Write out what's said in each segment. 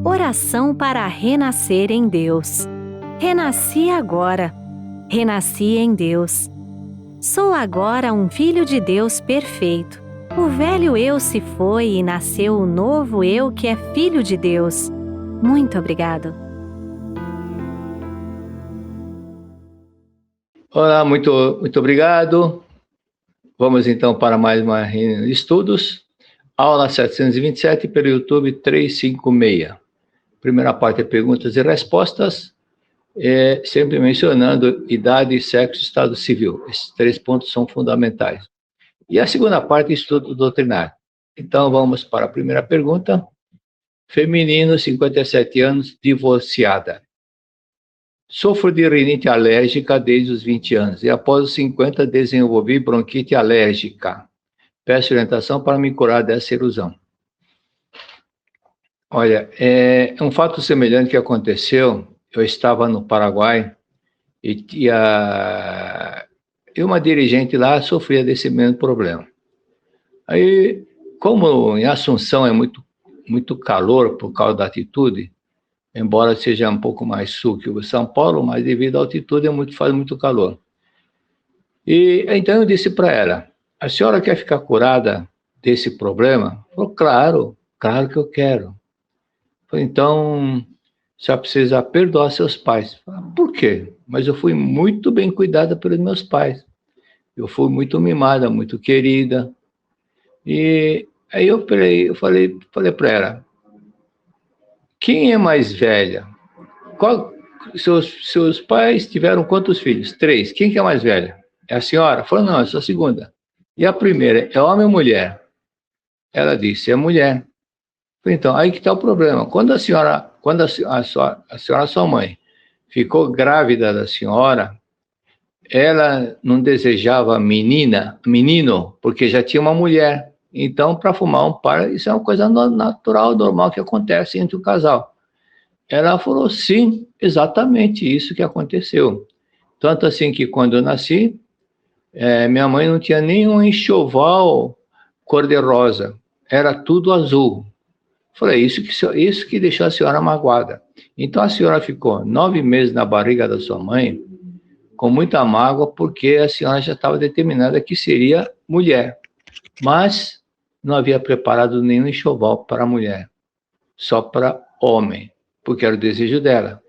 Oração para renascer em Deus. Renasci agora. Renasci em Deus. Sou agora um filho de Deus perfeito. O velho eu se foi e nasceu o novo eu que é filho de Deus. Muito obrigado. Olá, muito obrigado. Vamos então para mais uma reunião de estudos. Aula 727 pelo YouTube 356. Primeira parte é perguntas e respostas, sempre mencionando idade, sexo e estado civil. Esses 3 pontos são fundamentais. E a segunda parte, estudo doutrinário. Então, vamos para a primeira pergunta. Feminino, 57 anos, divorciada. Sofro de rinite alérgica desde os 20 anos e após os 50 desenvolvi bronquite alérgica. Peço orientação para me curar dessa erosão. Olha, é um fato semelhante que aconteceu. Eu estava no Paraguai e uma dirigente lá sofria desse mesmo problema. Aí, como em Assunção é muito calor por causa da altitude, embora seja um pouco mais sul que o São Paulo, mas devido à altitude faz muito calor. E então eu disse para ela: a senhora quer ficar curada desse problema? Falou: claro que eu quero. Falei: então, só precisa perdoar seus pais. Falei: por quê? Mas eu fui muito bem cuidada pelos meus pais. Eu fui muito mimada, muito querida. E aí eu falei para ela: quem é mais velha? Seus pais tiveram quantos filhos? 3. Quem que é mais velha? É a senhora? Falou: não, eu sou a segunda. E a primeira, é homem ou mulher? Ela disse: é mulher. Falei: então, aí que está o problema. Quando a senhora, sua mãe, ficou grávida da senhora, ela não desejava menino, porque já tinha uma mulher. Então, para fumar um par, isso é uma coisa natural, normal, que acontece entre o casal. Ela falou: sim, exatamente isso que aconteceu. Tanto assim que quando eu nasci, minha mãe não tinha nenhum enxoval cor-de-rosa, era tudo azul. Falei: isso que deixou a senhora magoada. Então a senhora ficou 9 meses na barriga da sua mãe, com muita mágoa, porque a senhora já estava determinada que seria mulher, mas não havia preparado nenhum enxoval para mulher, só para homem, porque era o desejo dela.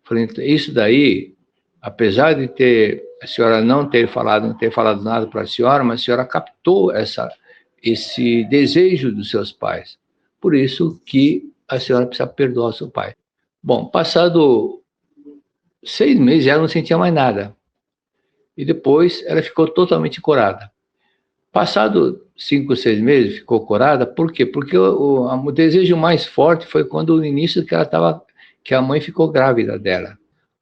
Falei: isso daí, apesar de a senhora não ter falado nada para a senhora, mas a senhora captou esse desejo dos seus pais. Por isso que a senhora precisa perdoar o seu pai. Bom, passado 6 meses, ela não sentia mais nada. E depois ela ficou totalmente curada. Passado 5, 6 meses, ficou curada. Por quê? Porque o desejo mais forte foi quando no início que a mãe ficou grávida dela.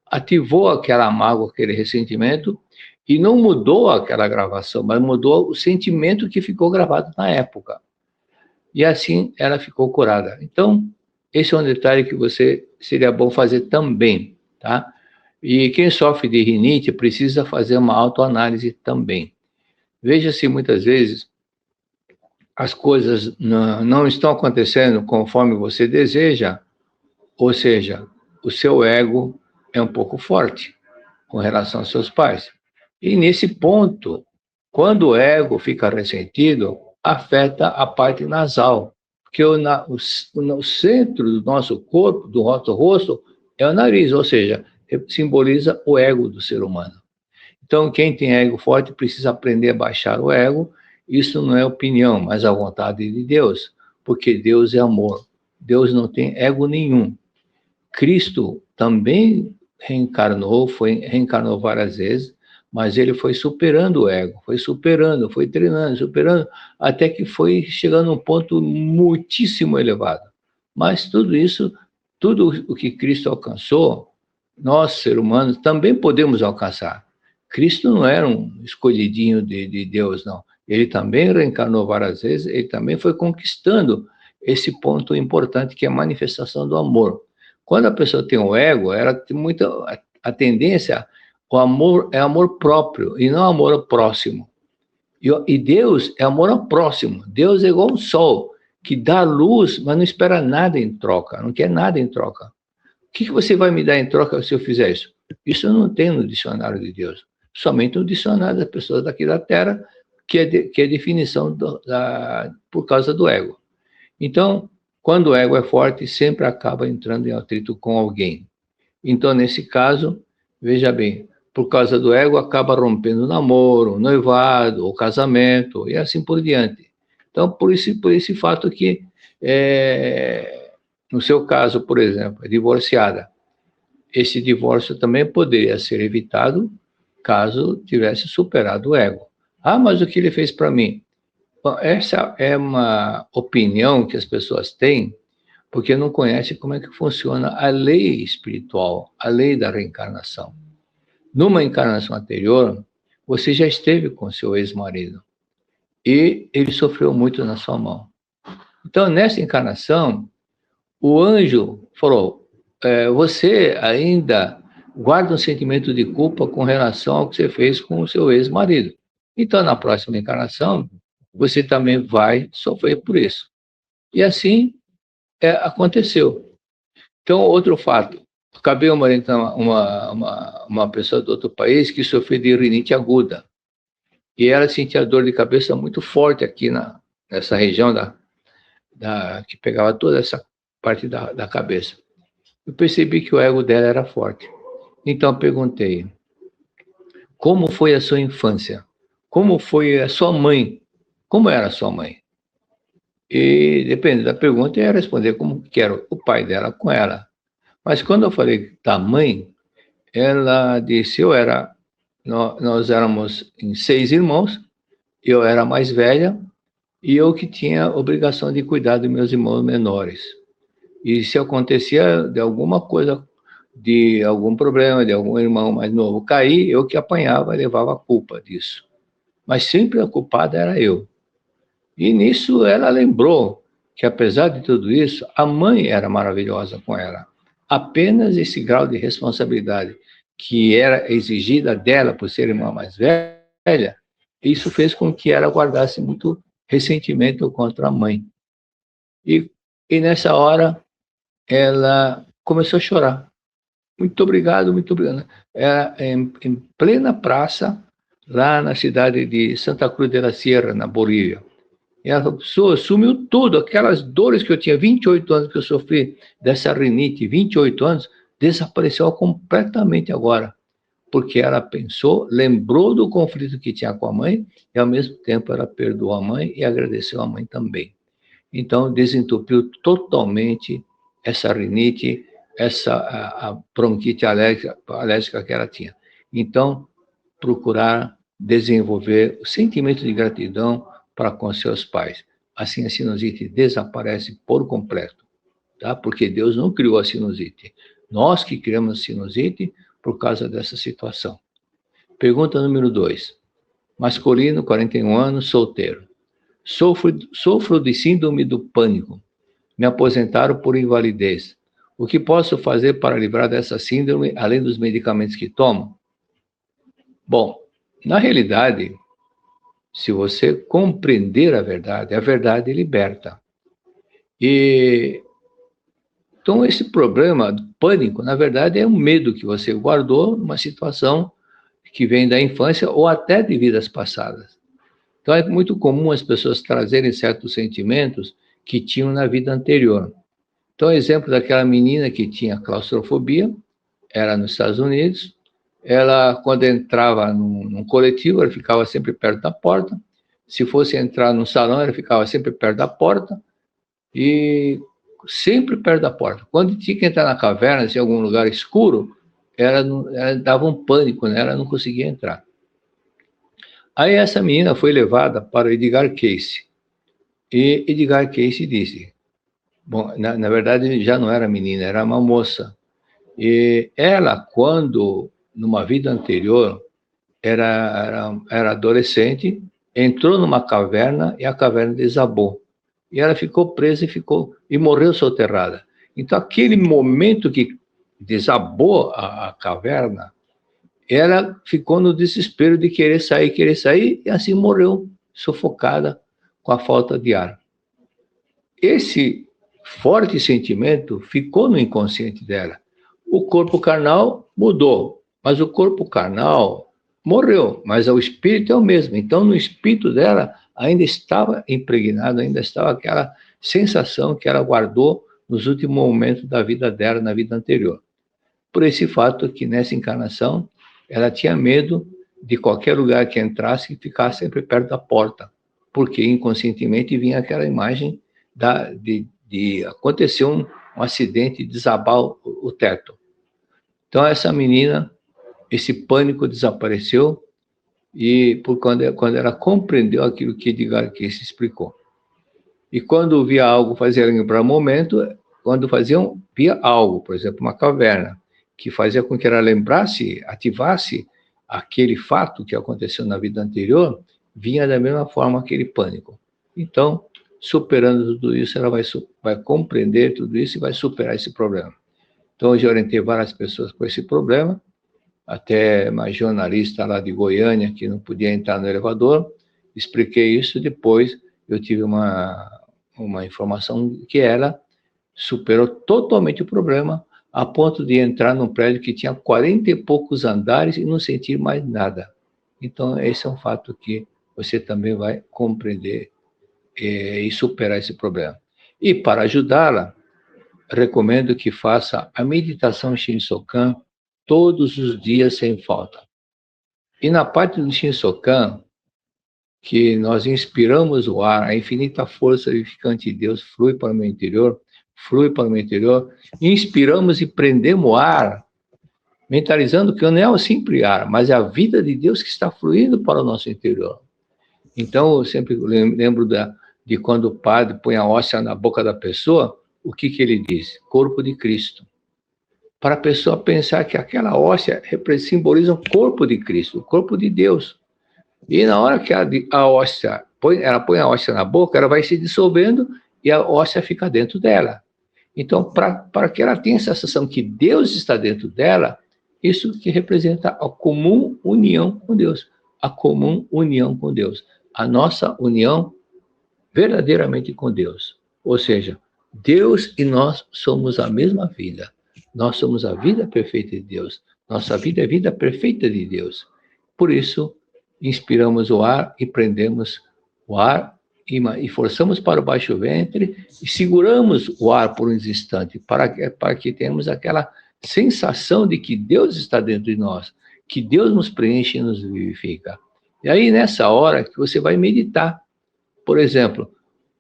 Ativou aquela mágoa, aquele ressentimento, e não mudou aquela gravação, mas mudou o sentimento que ficou gravado na época. E assim ela ficou curada. Então, esse é um detalhe que seria bom fazer também, tá? E quem sofre de rinite precisa fazer uma autoanálise também. Veja se muitas vezes as coisas não estão acontecendo conforme você deseja, ou seja, o seu ego é um pouco forte com relação aos seus pais. E nesse ponto, quando o ego fica ressentido, afeta a parte nasal, porque o centro do nosso corpo, do nosso rosto, é o nariz, ou seja, simboliza o ego do ser humano. Então, quem tem ego forte precisa aprender a baixar o ego. Isso não é opinião, mas a vontade de Deus, porque Deus é amor. Deus não tem ego nenhum. Cristo também reencarnou várias vezes, mas ele foi superando o ego, foi treinando, até que foi chegando a um ponto muitíssimo elevado. Mas tudo o que Cristo alcançou, nós, seres humanos, também podemos alcançar. Cristo não era um escolhidinho de Deus, não. Ele também reencarnou várias vezes, ele também foi conquistando esse ponto importante que é a manifestação do amor. Quando a pessoa tem o ego, ela tem a tendência, o amor é amor próprio e não amor ao próximo. E Deus é amor ao próximo. Deus é igual ao sol. que dá luz, mas não espera nada em troca, não quer nada em troca. O que você vai me dar em troca se eu fizer isso? Isso não tem no dicionário de Deus. Somente no dicionário das pessoas daqui da Terra, que é definição por causa do ego. Então, quando o ego é forte, sempre acaba entrando em atrito com alguém. Então, nesse caso, veja bem, por causa do ego, acaba rompendo o namoro, o noivado, o casamento, e assim por diante. Então, por esse fato que, no seu caso, por exemplo, é divorciada. Esse divórcio também poderia ser evitado caso tivesse superado o ego. Ah, mas o que ele fez para mim? Bom, essa é uma opinião que as pessoas têm porque não conhecem como é que funciona a lei espiritual, a lei da reencarnação. Numa encarnação anterior, você já esteve com seu ex-marido e ele sofreu muito na sua mão. Então, nessa encarnação, o anjo falou, você ainda guarda um sentimento de culpa com relação ao que você fez com o seu ex-marido. Então, na próxima encarnação, você também vai sofrer por isso. E assim aconteceu. Então, outro fato. Acabei orientando uma pessoa de outro país que sofreu de rinite aguda. E ela sentia dor de cabeça muito forte aqui nessa região que pegava toda essa parte da cabeça. Eu percebi que o ego dela era forte. Então, perguntei, como foi a sua infância? Como foi a sua mãe? Como era a sua mãe? E, dependendo da pergunta, eu ia responder como que era o pai dela com ela. Mas quando eu falei da mãe, ela disse, nós éramos em 6 irmãos, eu era a mais velha, e eu que tinha a obrigação de cuidar dos meus irmãos menores. E se acontecia de alguma coisa, de algum problema, de algum irmão mais novo cair, eu que apanhava e levava a culpa disso. Mas sempre a culpada era eu. E nisso ela lembrou que, apesar de tudo isso, a mãe era maravilhosa com ela. Apenas esse grau de responsabilidade que era exigida dela por ser irmã mais velha, isso fez com que ela guardasse muito ressentimento contra a mãe. E nessa hora, ela começou a chorar. Muito obrigado, muito obrigado. Era em plena praça, lá na cidade de Santa Cruz de la Sierra, na Bolívia. E ela sumiu tudo, aquelas dores que eu tinha, 28 anos que eu sofri dessa rinite, 28 anos, desapareceu completamente agora. Porque ela pensou, lembrou do conflito que tinha com a mãe, e ao mesmo tempo ela perdoou a mãe e agradeceu a mãe também. Então, desentupiu totalmente essa rinite, a bronquite alérgica que ela tinha. Então, procurar desenvolver o sentimento de gratidão para com seus pais. Assim, a sinusite desaparece por completo, tá? Porque Deus não criou a sinusite. Nós que criamos a sinusite por causa dessa situação. Pergunta número 2. Masculino, 41 anos, solteiro. Sofro de síndrome do pânico. Me aposentaram por invalidez. O que posso fazer para livrar dessa síndrome, além dos medicamentos que tomo? Bom, na realidade, se você compreender a verdade liberta. Então, esse problema do pânico, na verdade, é um medo que você guardou numa situação que vem da infância ou até de vidas passadas. Então, é muito comum as pessoas trazerem certos sentimentos que tinham na vida anterior. Então, exemplo daquela menina que tinha claustrofobia, era nos Estados Unidos, ela, quando entrava num coletivo, ela ficava sempre perto da porta, se fosse entrar num salão, ela ficava sempre perto da porta, e sempre perto da porta. Quando tinha que entrar na caverna, em algum lugar escuro, ela dava um pânico, né? Ela não conseguia entrar. Aí essa menina foi levada para o Edgar Cayce. E Edgar Cayce disse, bom, na verdade já não era menina, era uma moça. E ela, quando, numa vida anterior, era adolescente, entrou numa caverna e a caverna desabou. E ela ficou presa e morreu soterrada. Então, aquele momento que desabou a caverna, ela ficou no desespero de querer sair, e assim morreu, sufocada com a falta de ar. esse forte sentimento ficou no inconsciente dela. O corpo carnal mudou, mas o corpo carnal morreu, mas o espírito é o mesmo. Então, no espírito dela ainda estava impregnado, ainda estava aquela sensação que ela guardou nos últimos momentos da vida dela, na vida anterior. Por esse fato que nessa encarnação ela tinha medo de qualquer lugar que entrasse e ficar sempre perto da porta, porque inconscientemente vinha aquela imagem de acontecer um acidente, desabar o teto. Então essa menina, esse pânico desapareceu e quando ela compreendeu aquilo que Edgar Cayce explicou. E quando via algo fazer lembrar o momento, quando via algo, por exemplo, uma caverna, que fazia com que ela lembrasse, ativasse aquele fato que aconteceu na vida anterior, vinha da mesma forma aquele pânico. Então, superando tudo isso, ela vai compreender tudo isso e vai superar esse problema. Então, hoje eu orientei várias pessoas com esse problema, até uma jornalista lá de Goiânia, que não podia entrar no elevador, expliquei isso, depois eu tive uma informação que ela superou totalmente o problema, a ponto de entrar num prédio que tinha 40 e poucos andares e não sentir mais nada. Então, esse é um fato que você também vai compreender e superar esse problema. E para ajudá-la, recomendo que faça a meditação Shinsokan todos os dias sem falta. E na parte do Shinsokan, que nós inspiramos o ar, a infinita força vivificante de Deus flui para o meu interior, inspiramos e prendemos o ar, mentalizando que não é o simples ar, mas é a vida de Deus que está fluindo para o nosso interior. Então, eu sempre lembro de quando o padre põe a hóstia na boca da pessoa, o que ele diz? Corpo de Cristo. Para a pessoa pensar que aquela hóstia simboliza o corpo de Cristo, o corpo de Deus. E na hora que ela põe a hóstia na boca, ela vai se dissolvendo e a hóstia fica dentro dela. Então, para que ela tenha a sensação que Deus está dentro dela, isso que representa a comum união com Deus. A comum união com Deus. A nossa união verdadeiramente com Deus. Ou seja, Deus e nós somos a mesma vida. Nós somos a vida perfeita de Deus. Nossa vida é a vida perfeita de Deus. Por isso, inspiramos o ar e prendemos o ar e forçamos para o baixo ventre e seguramos o ar por uns instantes para que tenhamos aquela sensação de que Deus está dentro de nós, que Deus nos preenche e nos vivifica. E aí, nessa hora, que você vai meditar. Por exemplo,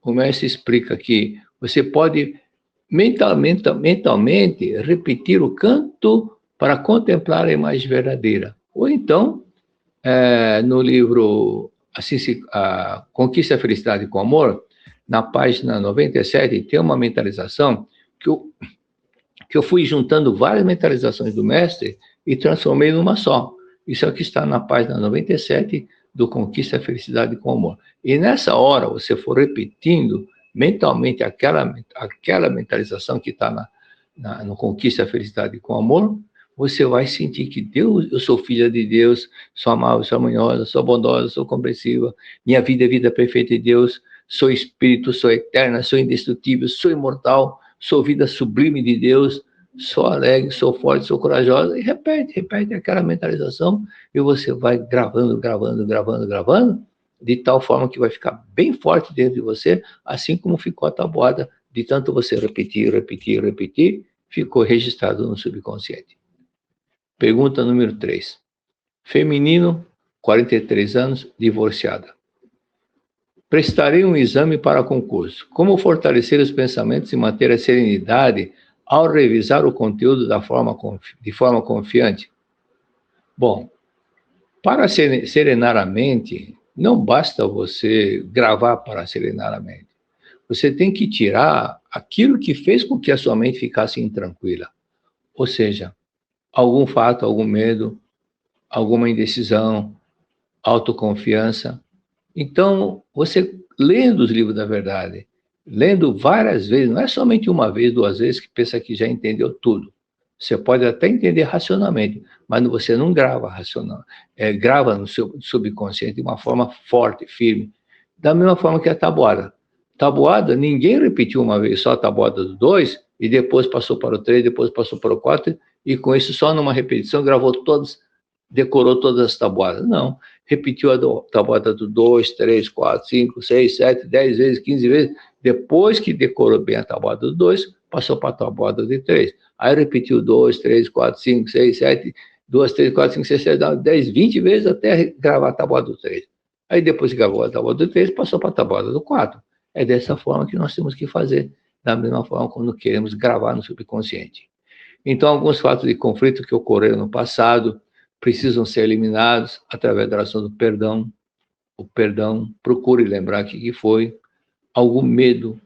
o mestre explica que você pode mentalmente repetir o canto para contemplar a imagem verdadeira. Ou então, no livro a Conquista a Felicidade com Amor, na página 97, tem uma mentalização que eu fui juntando várias mentalizações do mestre e transformei numa só. Isso aqui está na página 97 do Conquista a Felicidade com Amor. E nessa hora, você for repetindo mentalmente aquela mentalização que está no Conquista a Felicidade com Amor, você vai sentir que Deus, eu sou filha de Deus, sou amável, sou harmoniosa, sou bondosa, sou compreensiva, minha vida é vida perfeita de Deus, sou espírito, sou eterna, sou indestrutível, sou imortal, sou vida sublime de Deus, sou alegre, sou forte, sou corajosa, e repete aquela mentalização, e você vai gravando, de tal forma que vai ficar bem forte dentro de você, assim como ficou a tabuada, de tanto você repetir, ficou registrado no subconsciente. Pergunta número 3. Feminino, 43 anos, divorciada. Prestarei um exame para concurso. Como fortalecer os pensamentos e manter a serenidade ao revisar o conteúdo de forma confiante? Bom, para serenar a mente, não basta você gravar para serenar a mente. Você tem que tirar aquilo que fez com que a sua mente ficasse intranquila. Ou seja, algum fato, algum medo, alguma indecisão, autoconfiança. Então, você lendo os livros da verdade, lendo várias vezes, não é somente uma vez, 2 vezes, que pensa que já entendeu tudo. Você pode até entender racionalmente, mas você não grava racional, grava no seu subconsciente de uma forma forte, firme. Da mesma forma que a tabuada. Tabuada, ninguém repetiu uma vez só a tabuada do 2, e depois passou para o 3, depois passou para o 4, e com isso, só numa repetição, gravou todas, decorou todas as tabuadas. Não, repetiu a tabuada do 2, 3, 4, 5, 6, 7, 10 vezes, 15 vezes. Depois que decorou bem a tabuada do 2, passou para a tabuada de 3. Aí repetiu 2, 3, 4, 5, 6, 7, 2, 3, 4, 5, 6, 7, 10, 20 vezes até gravar a tabuada do 3. Aí depois que gravou a tabuada do 3, passou para a tabuada do 4. É dessa forma que nós temos que fazer, da mesma forma quando queremos gravar no subconsciente. Então, alguns fatos de conflito que ocorreram no passado precisam ser eliminados através da oração do perdão. O perdão, procure lembrar o que foi. Algum medo,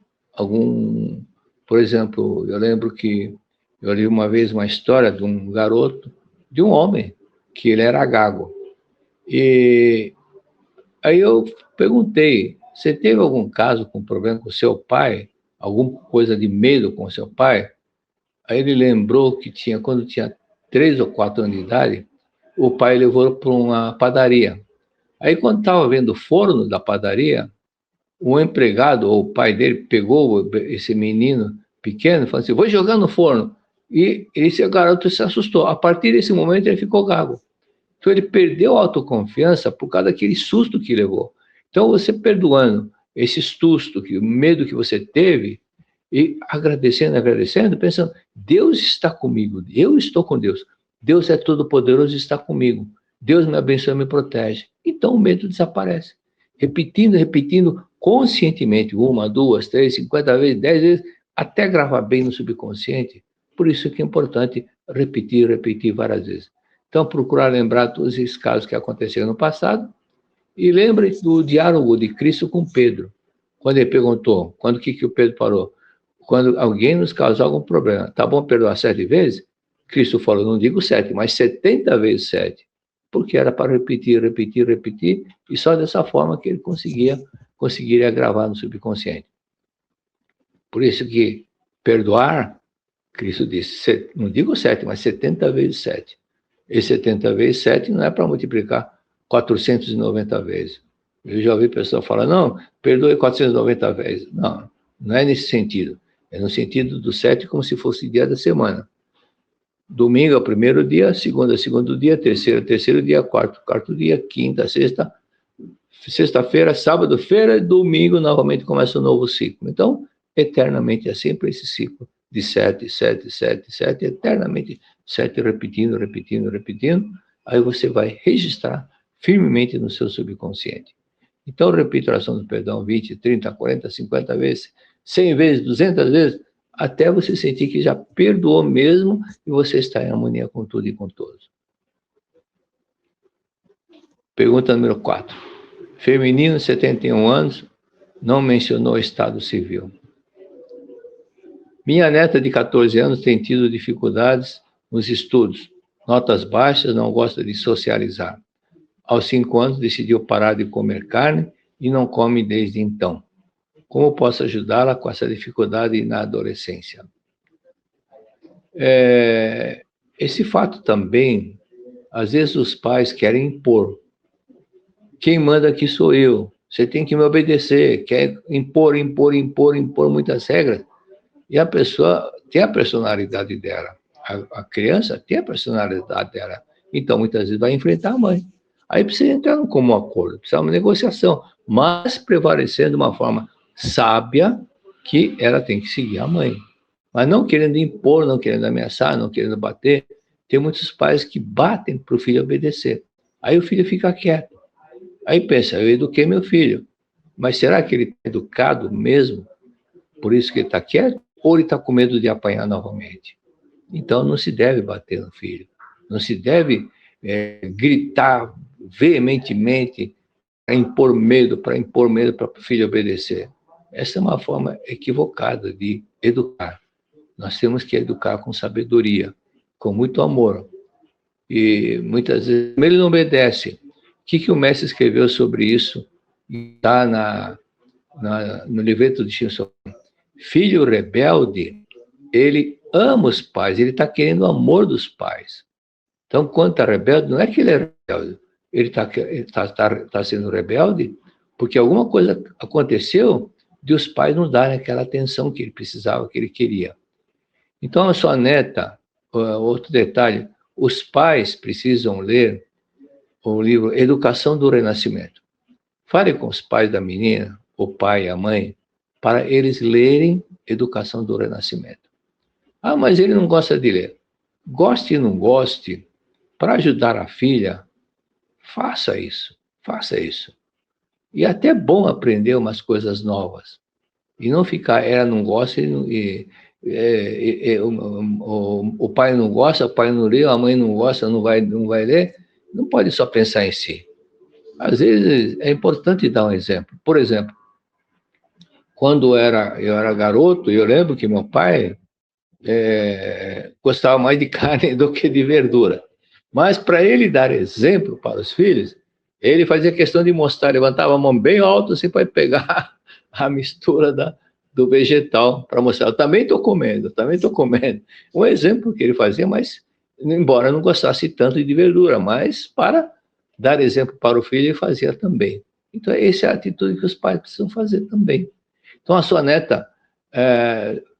por exemplo, eu lembro que eu li uma vez uma história de um garoto, de um homem, que ele era gago. E aí eu perguntei, você teve algum caso com problema com seu pai? Alguma coisa de medo com seu pai? Aí ele lembrou que quando tinha 3 ou 4 anos de idade, o pai levou para uma padaria. Aí, quando estava vendo o forno da padaria, um empregado, ou o pai dele, pegou esse menino pequeno e falou assim, vou jogar no forno. E esse garoto se assustou. A partir desse momento, ele ficou gago. Então, ele perdeu a autoconfiança por causa daquele susto que levou. Então, você perdoando esse susto, o medo que você teve, e agradecendo, pensando, Deus está comigo, eu estou com Deus. Deus é todo-poderoso e está comigo. Deus me abençoa e me protege. Então o medo desaparece. Repetindo conscientemente, 1, 2, 3, 50 vezes, 10 vezes, até gravar bem no subconsciente. Por isso que é importante repetir várias vezes. Então, procurar lembrar todos esses casos que aconteceram no passado e lembre do diálogo de Cristo com Pedro. Quando ele perguntou, quando que o Pedro parou? Quando alguém nos causar algum problema, tá bom perdoar 7 vezes? Cristo falou, não digo 7, mas 70 vezes 7. Porque era para repetir, e só dessa forma que ele conseguiria gravar no subconsciente. Por isso que perdoar, Cristo disse, não digo 7, mas 70 vezes 7. E 70 vezes 7 não é para multiplicar 490 vezes. Eu já ouvi pessoas falar, não, perdoe 490 vezes. Não, não é nesse sentido. É no sentido do 7 como se fosse dia da semana. Domingo é o primeiro dia, segunda, segundo dia, terceiro dia, quarto dia, quinta, sexta-feira, sábado, feira, domingo, novamente começa um novo ciclo. Então, eternamente é sempre esse ciclo de 7, eternamente 7, repetindo. Aí você vai registrar firmemente no seu subconsciente. Então, repita a oração do perdão 20, 30, 40, 50 vezes, 100 vezes, 200 vezes, até você sentir que já perdoou mesmo e você está em harmonia com tudo e com todos. Pergunta número 4. Feminino, 71 anos, não mencionou estado civil. Minha neta de 14 anos tem tido dificuldades nos estudos, notas baixas, não gosta de socializar. Aos 5 anos, decidiu parar de comer carne e não come desde então. Como posso ajudá-la com essa dificuldade na adolescência? Esse fato também, às vezes os pais querem impor. Quem manda aqui sou eu, você tem que me obedecer, quer impor muitas regras, e a pessoa tem a personalidade dela, a criança tem a personalidade dela, então muitas vezes vai enfrentar a mãe. Aí precisa entrar num comum acordo, precisa de uma negociação, mas prevalecendo de uma forma sábia que ela tem que seguir a mãe. Mas não querendo impor, não querendo ameaçar, não querendo bater. Tem muitos pais que batem para o filho obedecer. Aí o filho fica quieto. Aí pensa, eu eduquei meu filho. Mas será que ele está educado mesmo? Por isso que ele está quieto? Ou ele está com medo de apanhar novamente? Então não se deve bater no filho. Não se deve gritar veementemente para impor medo para o filho obedecer. Essa é uma forma equivocada de educar. Nós temos que educar com sabedoria, com muito amor. E muitas vezes ele não obedece. O que o mestre escreveu sobre isso? Está no livreto de Shinso. Filho rebelde, ele ama os pais, ele está querendo o amor dos pais. Então, quando está rebelde, não é que ele é rebelde, ele está sendo rebelde porque alguma coisa aconteceu de os pais não darem aquela atenção que ele precisava, que ele queria. Então, a sua neta, outro detalhe, os pais precisam ler o livro Educação do Renascimento. Fale com os pais da menina, o pai e a mãe, para eles lerem Educação do Renascimento. Ah, mas ele não gosta de ler. Goste e não goste, para ajudar a filha, faça isso, faça isso. E é até bom aprender umas coisas novas. E não ficar, ela não gosta o pai não gosta, o pai não lê, a mãe não gosta, não vai ler. Não pode só pensar em si. Às vezes é importante dar um exemplo. Por exemplo, quando eu era garoto, eu lembro que meu pai gostava mais de carne do que de verdura. Mas para ele dar exemplo para os filhos, ele fazia questão de mostrar, levantava a mão bem alto assim para pegar a mistura do vegetal para mostrar. Eu também estou comendo, também estou comendo. Um exemplo que ele fazia, mas embora não gostasse tanto de verdura, mas para dar exemplo para o filho, ele fazia também. Então, essa é a atitude que os pais precisam fazer também. Então, a sua neta,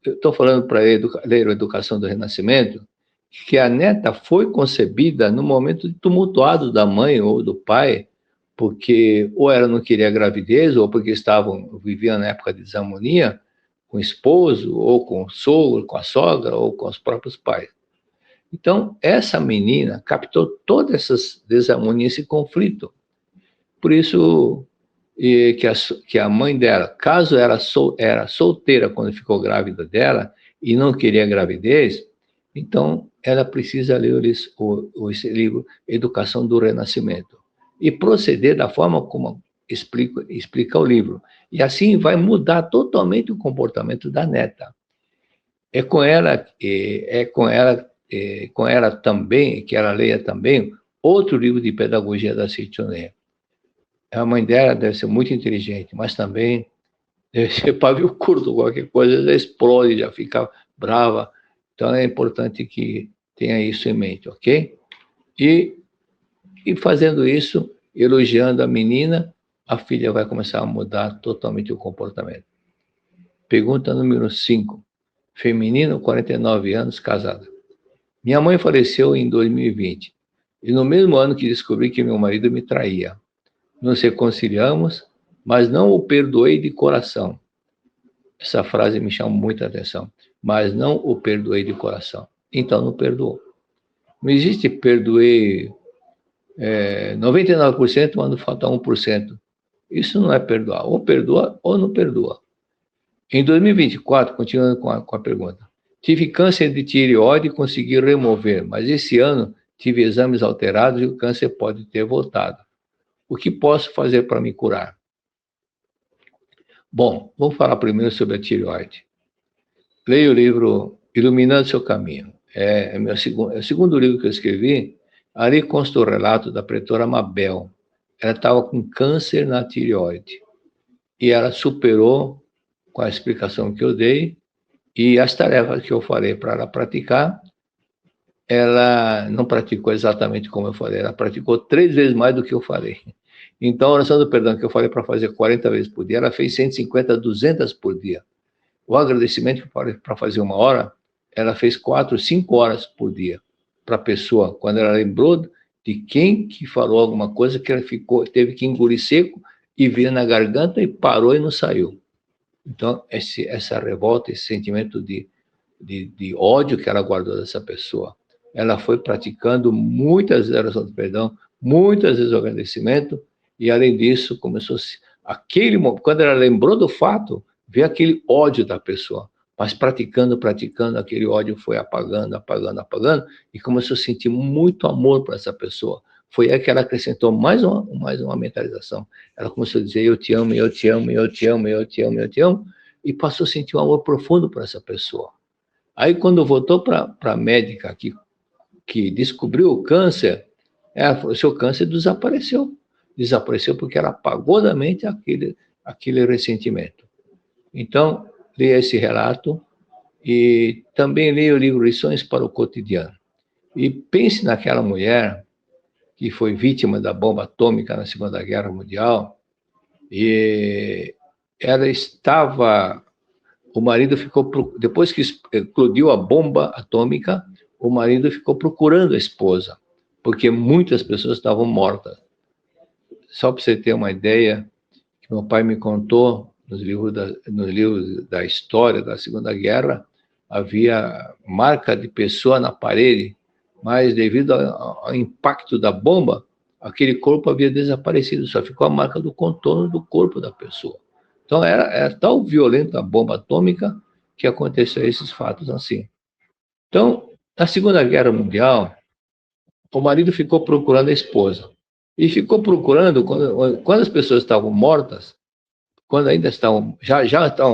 eu estou falando para ler a Educação do Renascimento, que a neta foi concebida no momento tumultuado da mãe ou do pai, porque ou ela não queria gravidez, ou porque viviam na época de desarmonia com o esposo, ou com o sogro, com a sogra, ou com os próprios pais. Então, essa menina captou todas essas desarmonias e conflito. Por isso que a mãe dela, caso ela era solteira quando ficou grávida dela e não queria gravidez, então ela precisa ler esse livro Educação do Renascimento e proceder da forma como explica o livro. E assim vai mudar totalmente o comportamento da neta. É com ela também, que ela leia também outro livro de pedagogia da Ceitonê. A mãe dela deve ser muito inteligente, mas também deve ser pavio curto, qualquer coisa, ela explode, já fica brava. Então é importante que tenha isso em mente, ok? E fazendo isso, elogiando a menina, a filha vai começar a mudar totalmente o comportamento. Pergunta número 5. Feminino, 49 anos, casada. Minha mãe faleceu em 2020 e no mesmo ano que descobri que meu marido me traía. Nos reconciliamos, mas não o perdoei de coração. Essa frase me chama muita atenção. Mas não o perdoei de coração. Então não perdoou. Não existe perdoei 99% quando falta 1%. Isso não é perdoar. Ou perdoa ou não perdoa. Em 2024, continuando com a pergunta, tive câncer de tireoide e consegui remover, mas esse ano tive exames alterados e o câncer pode ter voltado. O que posso fazer para me curar? Bom, vamos falar primeiro sobre a tireoide. Leia o livro Iluminando Seu Caminho. É o segundo livro que eu escrevi. Ali consta o relato da pretora Mabel. Ela estava com câncer na tireoide. E ela superou com a explicação que eu dei e as tarefas que eu falei para ela praticar. Ela não praticou exatamente como eu falei, ela praticou 3 vezes mais do que eu falei. Então, a oração do perdão que eu falei para fazer 40 vezes por dia, ela fez 150, 200 por dia. O agradecimento que eu falei para fazer 1 hora, ela fez 4, 5 horas por dia para a pessoa, quando ela lembrou de quem que falou alguma coisa que ela teve que engolir seco e vir na garganta e parou e não saiu. Então, essa revolta, esse sentimento de ódio que ela guardou dessa pessoa, ela foi praticando muitas vezes a oração do perdão, muitas vezes o agradecimento, e além disso, começou quando ela lembrou do fato, veio aquele ódio da pessoa, mas praticando, aquele ódio foi apagando, e começou a sentir muito amor por essa pessoa. Foi aí que ela acrescentou mais uma mentalização. Ela começou a dizer, eu te amo, eu te amo, eu te amo, eu te amo, eu te amo, e passou a sentir um amor profundo por essa pessoa. Aí, quando voltou para a médica que descobriu o câncer, ela falou, seu câncer desapareceu. Desapareceu porque ela apagou da mente aquele ressentimento. Então, leia esse relato e também leia o livro Lições para o Cotidiano. E pense naquela mulher que foi vítima da bomba atômica na Segunda Guerra Mundial e ela estava... O marido ficou... Depois que explodiu a bomba atômica, o marido ficou procurando a esposa, porque muitas pessoas estavam mortas. Só para você ter uma ideia, que meu pai me contou, nos livros da história da Segunda Guerra, havia marca de pessoa na parede, mas devido ao impacto da bomba, aquele corpo havia desaparecido, só ficou a marca do contorno do corpo da pessoa. Então, era tão violenta a bomba atômica que aconteceu esses fatos assim. Então, na Segunda Guerra Mundial, o marido ficou procurando a esposa. E ficou procurando, quando as pessoas estavam mortas, quando ainda estavam,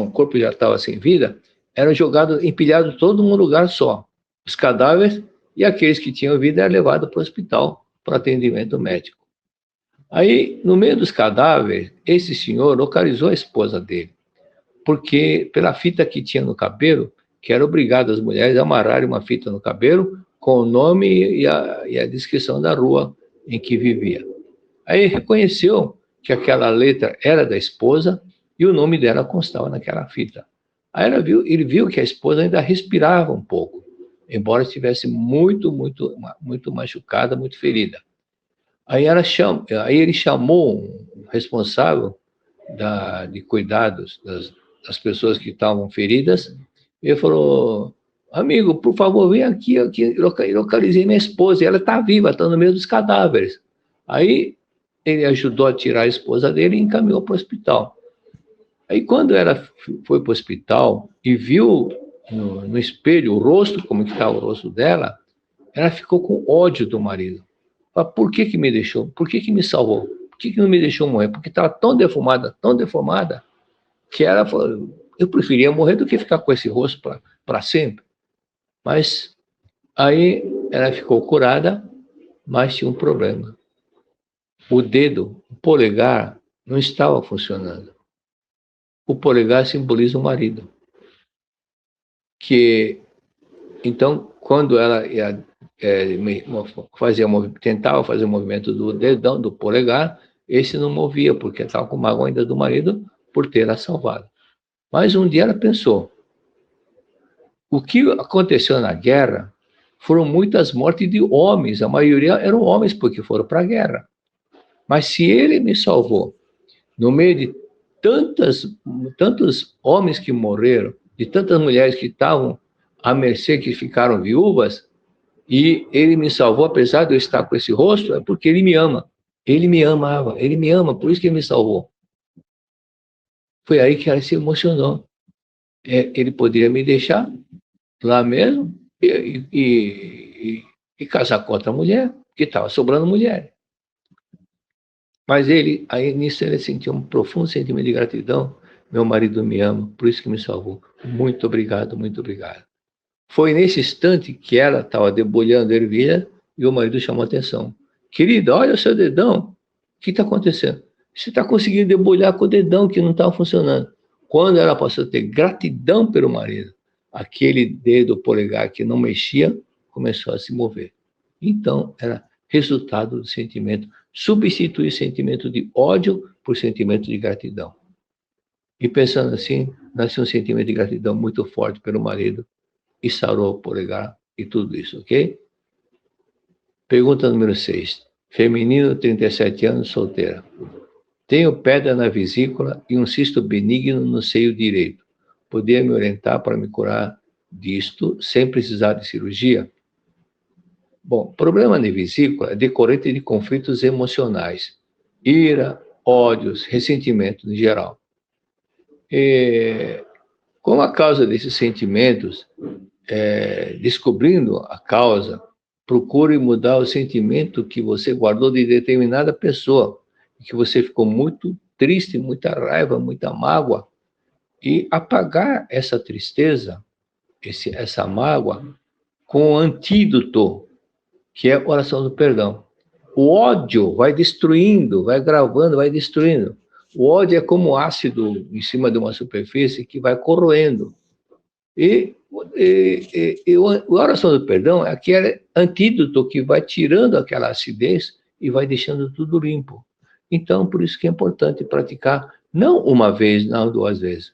o corpo já estava sem vida, eram jogados, empilhados todos num lugar só. Os cadáveres e aqueles que tinham vida eram levados para o hospital para atendimento médico. Aí, no meio dos cadáveres, esse senhor localizou a esposa dele, porque pela fita que tinha no cabelo, que era obrigado as mulheres a amarrarem uma fita no cabelo com o nome e a descrição da rua em que vivia. Aí reconheceu que aquela letra era da esposa e o nome dela constava naquela fita. Aí ele viu que a esposa ainda respirava um pouco, embora estivesse muito machucada, muito ferida. Aí ele chamou um responsável de cuidados das pessoas que estavam feridas, e ele falou: amigo, por favor, vem aqui, localizei minha esposa, e ela está viva, está no meio dos cadáveres. Aí ele ajudou a tirar a esposa dele e encaminhou para o hospital. Aí quando ela foi para o hospital e viu no espelho o rosto, como que estava o rosto dela, ela ficou com ódio do marido. Falou: por que me deixou? Por que me salvou? Por que não me deixou morrer? Porque estava tão deformada, que ela falou: eu preferia morrer do que ficar com esse rosto para sempre. Mas aí ela ficou curada, mas tinha um problema. O dedo, o polegar, não estava funcionando. O polegar simboliza o marido. Então, quando ela tentava fazer o movimento do dedão, do polegar, esse não movia, porque estava com mágoa ainda do marido por ter a salvado. Mas um dia ela pensou: o que aconteceu na guerra foram muitas mortes de homens, a maioria eram homens porque foram para a guerra. Mas se ele me salvou, no meio de tantos homens que morreram, de tantas mulheres que estavam à mercê, que ficaram viúvas, e ele me salvou, apesar de eu estar com esse rosto, é porque ele me ama. Ele me amava, ele me ama, por isso que ele me salvou. Foi aí que ela se emocionou. Ele poderia me deixar lá mesmo e casar com outra mulher, que estava sobrando mulher. Mas aí nisso ele sentiu um profundo sentimento de gratidão. Meu marido me ama, por isso que me salvou. Muito obrigado, muito obrigado. Foi nesse instante que ela estava debulhando a ervilha e o marido chamou a atenção. Querida, olha o seu dedão. O que está acontecendo? Você está conseguindo debulhar com o dedão que não estava funcionando. Quando ela passou a ter gratidão pelo marido, aquele dedo polegar que não mexia começou a se mover. Então, era resultado do sentimento, substituir sentimento de ódio por sentimento de gratidão. E pensando assim, nasceu um sentimento de gratidão muito forte pelo marido e sarou o polegar e tudo isso, ok? Pergunta número 6. Feminino, 37 anos, solteira. Tenho pedra na vesícula e um cisto benigno no seio direito. Poderia me orientar para me curar disto sem precisar de cirurgia? Bom, problema na vesícula é decorrente de conflitos emocionais, ira, ódios, ressentimento em geral. Como a causa desses sentimentos, descobrindo a causa, procure mudar o sentimento que você guardou de determinada pessoa, que você ficou muito triste, muita raiva, muita mágoa, e apagar essa tristeza, essa mágoa, com o antídoto, que é a oração do perdão. O ódio vai destruindo, vai gravando, vai destruindo. O ódio é como ácido em cima de uma superfície que vai corroendo. E a oração do perdão é aquele antídoto que vai tirando aquela acidez e vai deixando tudo limpo. Então, por isso que é importante praticar Não uma vez, não 2 vezes.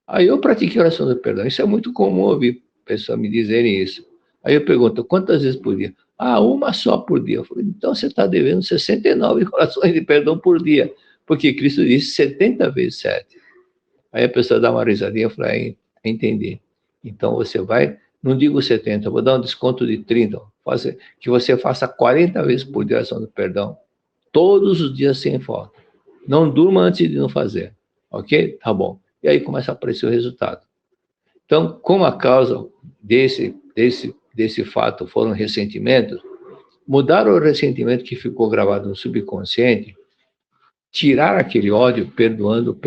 Aí eu pratiquei a oração do perdão. Isso é muito comum ouvir pessoas me dizerem isso. Aí eu pergunto, quantas vezes por dia? Ah, uma só por dia. Eu falei, então você está devendo 69 orações de perdão por dia, porque Cristo disse 70 vezes 7. Aí a pessoa dá uma risadinha, eu falei, entendi. Então você vai, não digo 70, vou dar um desconto de 30, que você faça 40 vezes por dia a oração do perdão, todos os dias sem falta. Não durma antes de não fazer, ok? Tá bom. E aí começa a aparecer o resultado. Então, como a causa desse fato foram ressentimentos, mudar o ressentimento que ficou gravado no subconsciente, tirar aquele ódio, perdoando.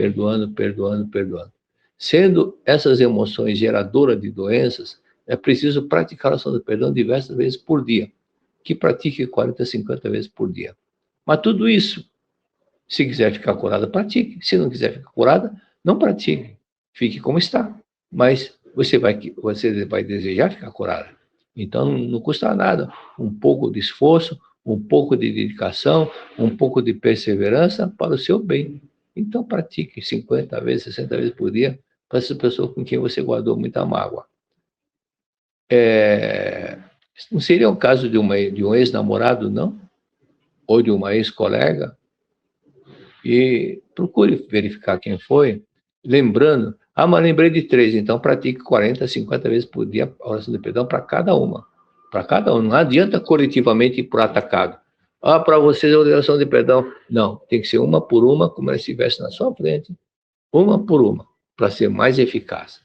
Sendo essas emoções geradoras de doenças, é preciso praticar a ação do perdão diversas vezes por dia, que pratique 40, 50 vezes por dia. Mas tudo isso, se quiser ficar curada, pratique. Se não quiser ficar curada, não pratique. Fique como está. Mas você vai desejar ficar curada. Então, não custa nada. Um pouco de esforço, um pouco de dedicação, um pouco de perseverança para o seu bem. Então, pratique 50 vezes, 60 vezes por dia para essa pessoa com quem você guardou muita mágoa. Não seria o caso de um ex-namorado, não? Ou de uma ex-colega? E procure verificar quem foi, lembrando, mas lembrei de 3, então pratique 40, 50 vezes por dia a oração de perdão para cada uma. Para cada um. Não adianta coletivamente ir por atacado. Para vocês a oração de perdão. Não, tem que ser uma por uma, como ela estivesse na sua frente, uma por uma, para ser mais eficaz.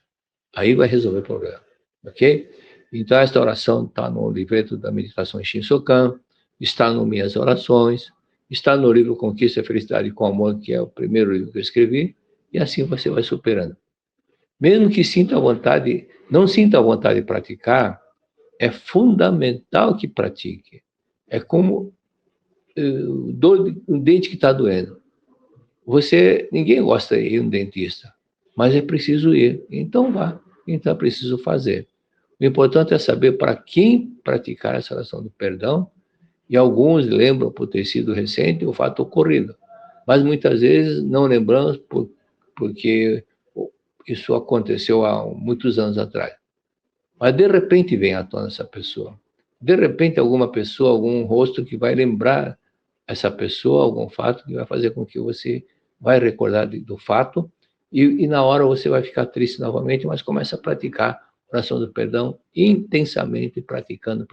Aí vai resolver o problema. Ok? Então, esta oração está no livreto da meditação Shinsokan, está no Minhas Orações, está no livro Conquista a Felicidade com Amor, que é o primeiro livro que eu escrevi, e assim você vai superando. Mesmo que não sinta a vontade de praticar, é fundamental que pratique. É como o dente que está doendo. Ninguém gosta de ir no dentista, mas é preciso ir. Então vá, então é preciso fazer. O importante é saber para quem praticar essa oração do perdão, e alguns lembram por ter sido recente o fato ocorrido, mas muitas vezes não lembramos porque isso aconteceu há muitos anos atrás. Mas de repente vem à tona essa pessoa. De repente alguma pessoa, algum rosto que vai lembrar essa pessoa, algum fato que vai fazer com que você vai recordar do fato e na hora você vai ficar triste novamente, mas começa a praticar a oração do perdão intensamente, praticando.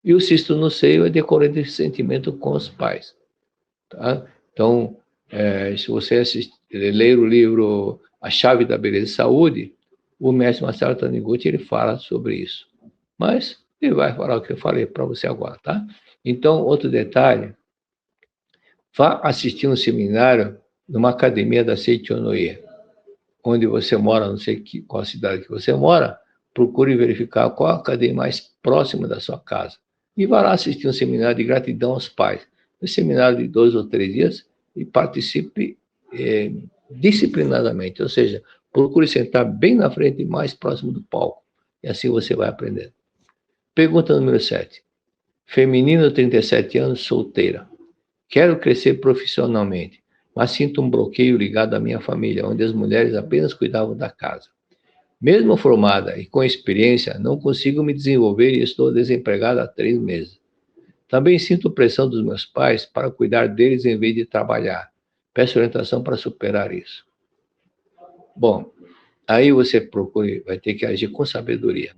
E o cisto no seio é decorrente desse sentimento com os pais. Tá? Então, se você ler o livro A Chave da Beleza e Saúde, o mestre Masaru Taniguchi ele fala sobre isso. Mas ele vai falar o que eu falei para você agora, tá? Então, outro detalhe, vá assistir um seminário numa academia da Seichonoye, onde você mora, não sei qual cidade que você mora, procure verificar qual a academia mais próxima da sua casa. E vá lá assistir um seminário de gratidão aos pais. Um seminário de 2 ou 3 dias e participe disciplinadamente, ou seja, procure sentar bem na frente, mais próximo do palco. E assim você vai aprender. Pergunta número 7. Feminino, 37 anos, solteira. Quero crescer profissionalmente, mas sinto um bloqueio ligado à minha família, onde as mulheres apenas cuidavam da casa. Mesmo formada e com experiência, não consigo me desenvolver e estou desempregada há 3 meses. Também sinto pressão dos meus pais para cuidar deles em vez de trabalhar. Peço orientação para superar isso. Bom, aí você vai ter que agir com sabedoria.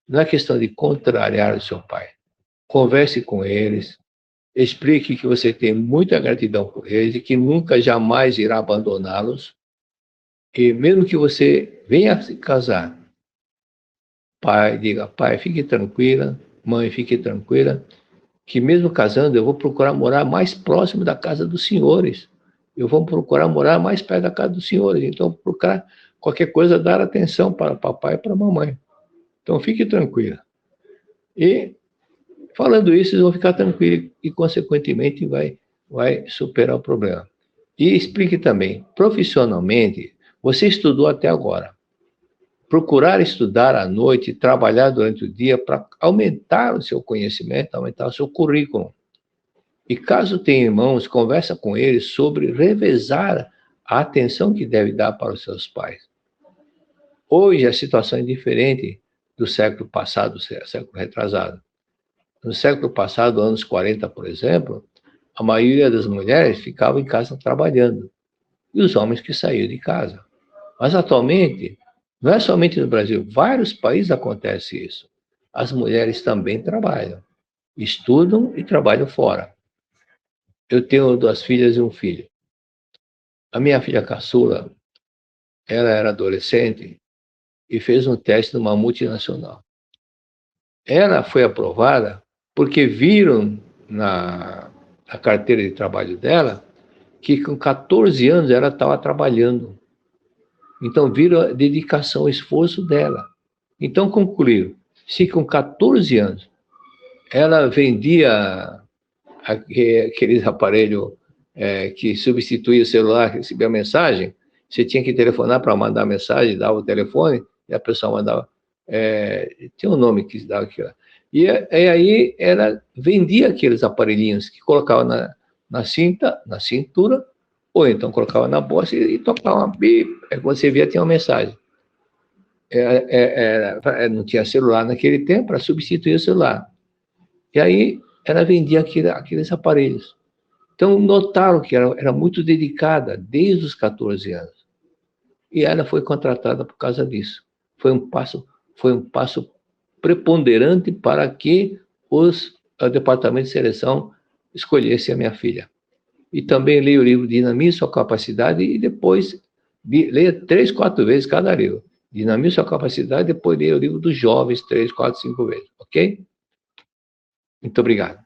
Não é questão de contrariar o seu pai. Converse com eles, explique que você tem muita gratidão por eles e que nunca, jamais irá abandoná-los. E mesmo que você venha se casar, pai, diga, pai, fique tranquila, mãe, fique tranquila, que mesmo casando eu vou procurar morar mais próximo da casa dos senhores. Eu vou procurar morar mais perto da casa dos senhores. Então, procurar qualquer coisa, dar atenção para papai e para mamãe. Então, fique tranquila. E, falando isso, eles vão ficar tranquilos e, consequentemente, vai superar o problema. E explique também, profissionalmente, você estudou até agora. Procurar estudar à noite, trabalhar durante o dia para aumentar o seu conhecimento, aumentar o seu currículo. E caso tenha irmãos, conversa com eles sobre revezar a atenção que deve dar para os seus pais. Hoje a situação é diferente do século passado, século retrasado. No século passado, anos 40, por exemplo, a maioria das mulheres ficava em casa trabalhando e os homens que saíam de casa. Mas atualmente, não é somente no Brasil, vários países acontece isso. As mulheres também trabalham, estudam e trabalham fora. Eu tenho 2 filhas e um filho. A minha filha caçula, ela era adolescente e fez um teste numa multinacional. Ela foi aprovada porque viram na carteira de trabalho dela que com 14 anos ela estava trabalhando. Então viram a dedicação, o esforço dela. Então concluíram, se com 14 anos ela vendia aqueles aparelhos que substituía o celular, recebia mensagem, você tinha que telefonar para mandar mensagem, dava o telefone, e a pessoa mandava. Tinha um nome que dava aquilo. E aí ela vendia aqueles aparelhinhos que colocava na cintura, ou então colocava na bolsa e tocava uma bip. Quando você via, tinha uma mensagem. Não tinha celular naquele tempo, para substituir o celular. E aí ela vendia aqueles aparelhos. Então, notaram que era muito dedicada desde os 14 anos. E ela foi contratada por causa disso. Foi um passo preponderante para que o departamento de seleção escolhesse a minha filha. E também leia o livro Dinamize Sua Capacidade e depois leia 3, 4 vezes cada livro. Dinamize Sua Capacidade e depois leia o livro dos jovens 3, 4, 5 vezes. Ok? Muito obrigado.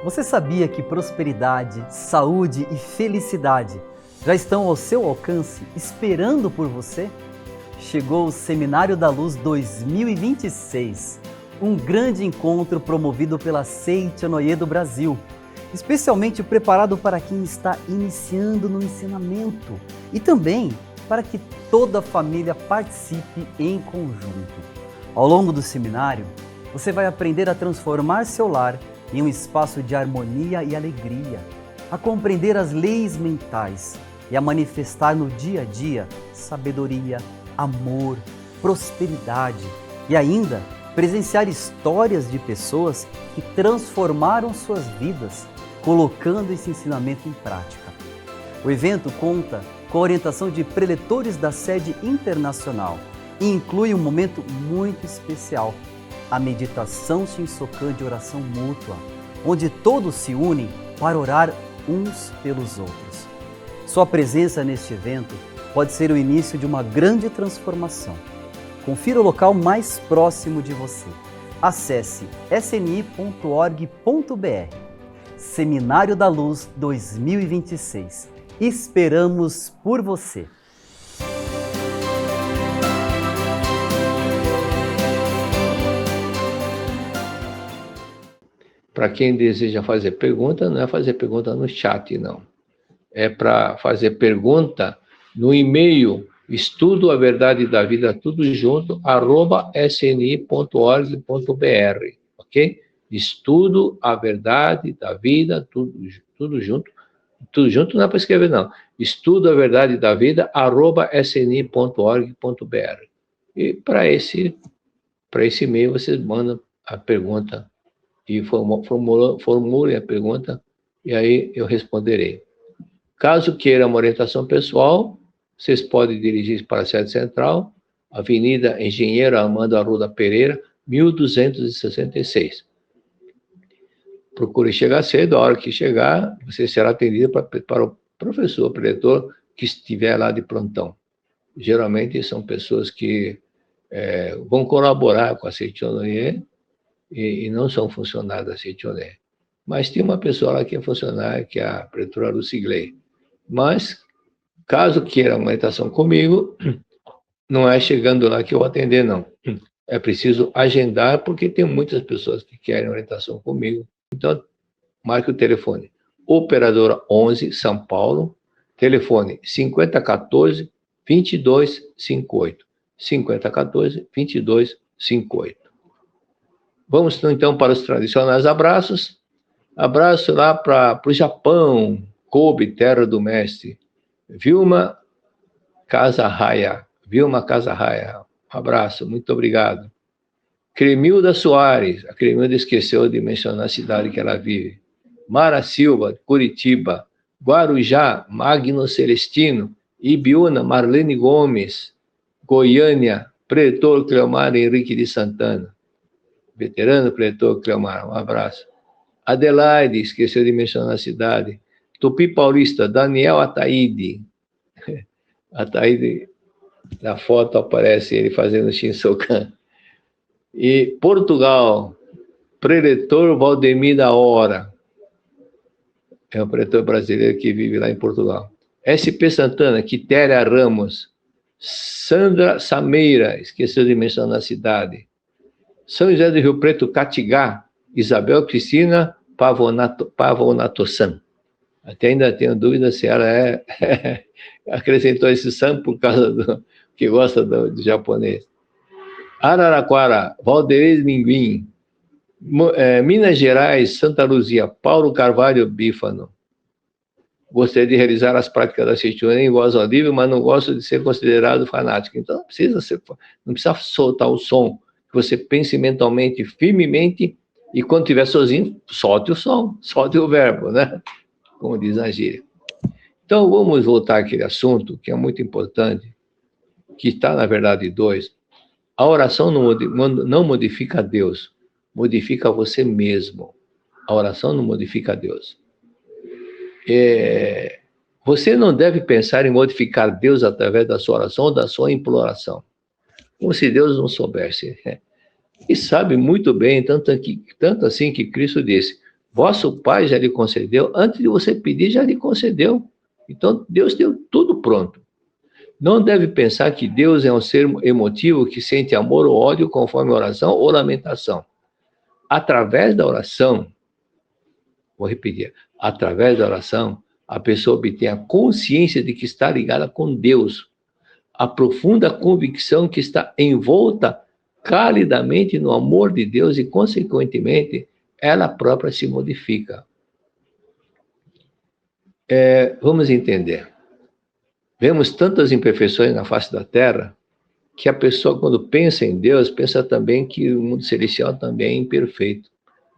Você sabia que prosperidade, saúde e felicidade já estão ao seu alcance, esperando por você? Chegou o Seminário da Luz 2026, um grande encontro promovido pela Seitianoye do Brasil, especialmente preparado para quem está iniciando no ensinamento e também para que toda a família participe em conjunto. Ao longo do seminário, você vai aprender a transformar seu lar em um espaço de harmonia e alegria, a compreender as leis mentais e a manifestar no dia a dia sabedoria, amor, prosperidade e ainda presenciar histórias de pessoas que transformaram suas vidas, colocando esse ensinamento em prática. O evento conta com a orientação de preletores da sede internacional e inclui um momento muito especial, a meditação Shinsokan de oração mútua, onde todos se unem para orar uns pelos outros. Sua presença neste evento pode ser o início de uma grande transformação. Confira o local mais próximo de você. Acesse sni.org.br. Seminário da Luz 2026. Esperamos por você! Para quem deseja fazer pergunta, não é fazer pergunta no chat, não. É para fazer pergunta no e-mail estudo a verdade da vida tudo junto @sni.org.br, ok? Estudo a verdade da vida tudo junto não é para escrever, não. Estudo a verdade da vida @sni.org.br. E para esse e-mail vocês mandam a pergunta e formulem a pergunta e aí eu responderei. Caso queira uma orientação pessoal, vocês podem dirigir para a sede central, Avenida Engenheiro Armando Arruda Pereira, 1266. Procure chegar cedo, a hora que chegar, você será atendido para o professor, preletor, que estiver lá de plantão. Geralmente são pessoas que vão colaborar com a Seitianoye e não são funcionários da Seitianoye. Mas tem uma pessoa lá que é funcionária, que é a preletora Lucigley. Mas, caso queira uma orientação comigo, não é chegando lá que eu vou atender, não. É preciso agendar, porque tem muitas pessoas que querem orientação comigo. Então, marque o telefone. Operadora 11, São Paulo, telefone 5014-2258. 5014-2258. Vamos, então, para os tradicionais abraços. Abraço lá para o Japão, Kobe, terra do mestre. Vilma Casarraia. Vilma Casarraia. Um abraço, muito obrigado. Cremilda Soares. A Cremilda esqueceu de mencionar a cidade que ela vive. Mara Silva, Curitiba. Guarujá, Magno Celestino. Ibiúna, Marlene Gomes. Goiânia, Pretor Cleomar Henrique de Santana. Veterano Pretor Cleomar, um abraço. Adelaide, esqueceu de mencionar a cidade. Tupi Paulista, Daniel Ataíde. Ataíde, na foto aparece ele fazendo Shinsokan. E Portugal, Preletor Valdemir da Hora. É um pretor brasileiro que vive lá em Portugal. SP Santana, Quitéria Ramos. Sandra Sameira, esqueceu de mencionar a cidade. São José do Rio Preto, Catigá. Isabel Cristina Pavonato-san. Até ainda tenho dúvida se ela acrescentou esse san por causa do que gosta do japonês. Araraquara, Valdeir Minguim. Minas Gerais, Santa Luzia, Paulo Carvalho Bífano. Gostaria de realizar as práticas da Chichuna em voz audível, mas não gosto de ser considerado fanático. Então não precisa soltar o som. Você pense mentalmente, firmemente, e quando estiver sozinho, solte o som, solte o verbo, né? Como diz a gíria. Então, vamos voltar àquele assunto, que é muito importante, que está, na verdade, dois. A oração não modifica Deus, modifica você mesmo. A oração não modifica Deus. Você não deve pensar em modificar Deus através da sua oração ou da sua imploração. Como se Deus não soubesse. E sabe muito bem, tanto assim que Cristo disse, vosso Pai já lhe concedeu, antes de você pedir, já lhe concedeu. Então, Deus deu tudo pronto. Não deve pensar que Deus é um ser emotivo que sente amor ou ódio conforme oração ou lamentação. Através da oração, vou repetir, através da oração, a pessoa obtém a consciência de que está ligada com Deus, a profunda convicção que está envolta calidamente no amor de Deus e, consequentemente, ela própria se modifica. Vamos entender. Vemos tantas imperfeições na face da Terra que a pessoa, quando pensa em Deus, pensa também que o mundo celestial também é imperfeito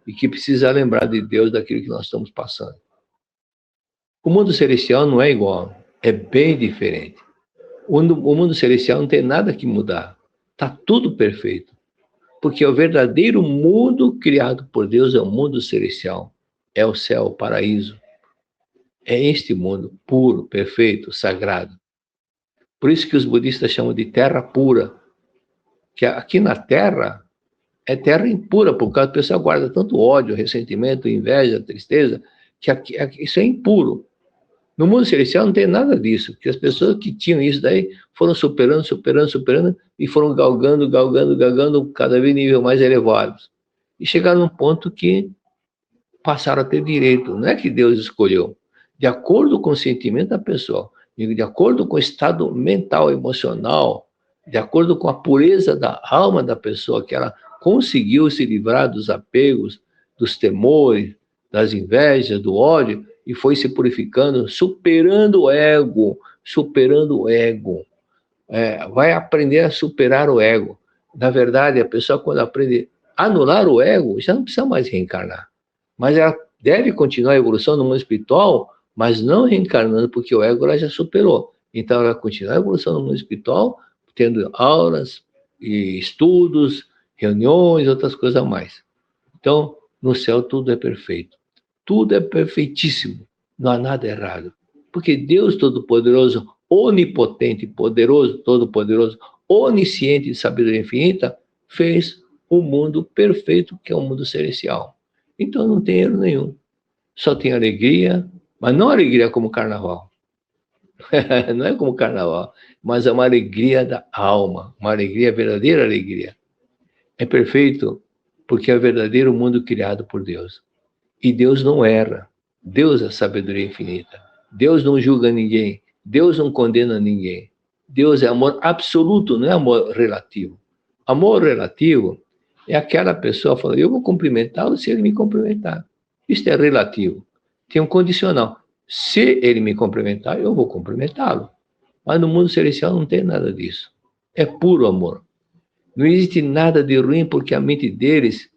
e que precisa lembrar de Deus daquilo que nós estamos passando. O mundo celestial não é igual, é bem diferente. O mundo celestial não tem nada que mudar. Está tudo perfeito. Porque o verdadeiro mundo criado por Deus é o mundo celestial. É o céu, o paraíso. É este mundo puro, perfeito, sagrado. Por isso que os budistas chamam de terra pura. Que aqui na terra é terra impura, por causa que o pessoal guarda tanto ódio, ressentimento, inveja, tristeza, que isso é impuro. No mundo celestial não tem nada disso, porque as pessoas que tinham isso daí foram superando e foram galgando cada vez nível mais elevados. E chegaram num ponto que passaram a ter direito. Não é que Deus escolheu. De acordo com o sentimento da pessoa, de acordo com o estado mental, emocional, de acordo com a pureza da alma da pessoa, que ela conseguiu se livrar dos apegos, dos temores, das invejas, do ódio, e foi se purificando, superando o ego. Vai aprender a superar o ego. Na verdade, a pessoa, quando aprende a anular o ego, já não precisa mais reencarnar. Mas ela deve continuar a evolução no mundo espiritual, mas não reencarnando, porque o ego ela já superou. Então, ela vai continuar a evolução no mundo espiritual, tendo aulas, e estudos, reuniões, outras coisas a mais. Então, no céu tudo é perfeito. Tudo é perfeitíssimo, não há nada errado. Porque Deus Todo-Poderoso, onipotente, poderoso, todo-poderoso, onisciente de sabedoria infinita, fez um mundo perfeito, que é o mundo celestial. Então não tem erro nenhum. Só tem alegria, mas não alegria como carnaval. Não é como carnaval, mas é uma alegria da alma, uma alegria, verdadeira alegria. É perfeito porque é o verdadeiro mundo criado por Deus. E Deus não erra. Deus é sabedoria infinita. Deus não julga ninguém. Deus não condena ninguém. Deus é amor absoluto, não é amor relativo. Amor relativo é aquela pessoa falando, eu vou cumprimentá-lo se ele me cumprimentar. Isso é relativo. Tem um condicional. Se ele me cumprimentar, eu vou cumprimentá-lo. Mas no mundo celestial não tem nada disso. É puro amor. Não existe nada de ruim, porque a mente deles,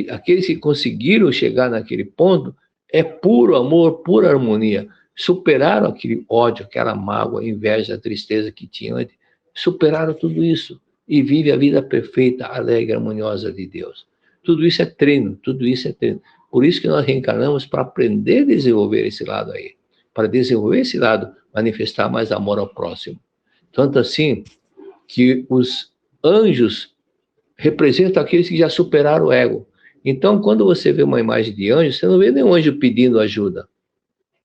aqueles que conseguiram chegar naquele ponto, é puro amor, pura harmonia. Superaram aquele ódio, aquela mágoa, a inveja, a tristeza que tinham antes. Superaram tudo isso e vivem a vida perfeita, alegre, harmoniosa de Deus. Tudo isso é treino, tudo isso é treino. Por isso que nós reencarnamos, para aprender a desenvolver esse lado aí. Para desenvolver esse lado, manifestar mais amor ao próximo. Tanto assim que os anjos representam aqueles que já superaram o ego. Então, quando você vê uma imagem de anjo, você não vê nenhum anjo pedindo ajuda,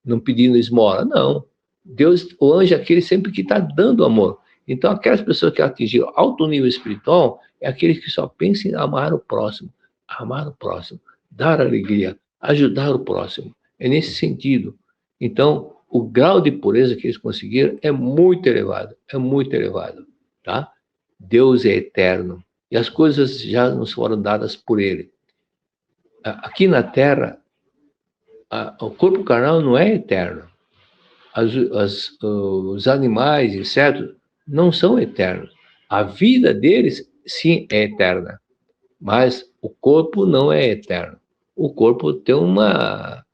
não pedindo esmola, não. Deus, o anjo é aquele sempre que está dando amor. Então, aquelas pessoas que atingiram alto nível espiritual, é aqueles que só pensam em amar o próximo, dar alegria, ajudar o próximo. É nesse sentido. Então, o grau de pureza que eles conseguiram é muito elevado, tá? Deus é eterno e as coisas já nos foram dadas por Ele. Aqui na Terra, o corpo carnal não é eterno. Os animais, insetos, não são eternos. A vida deles, sim, é eterna, mas o corpo não é eterno. O corpo tem uma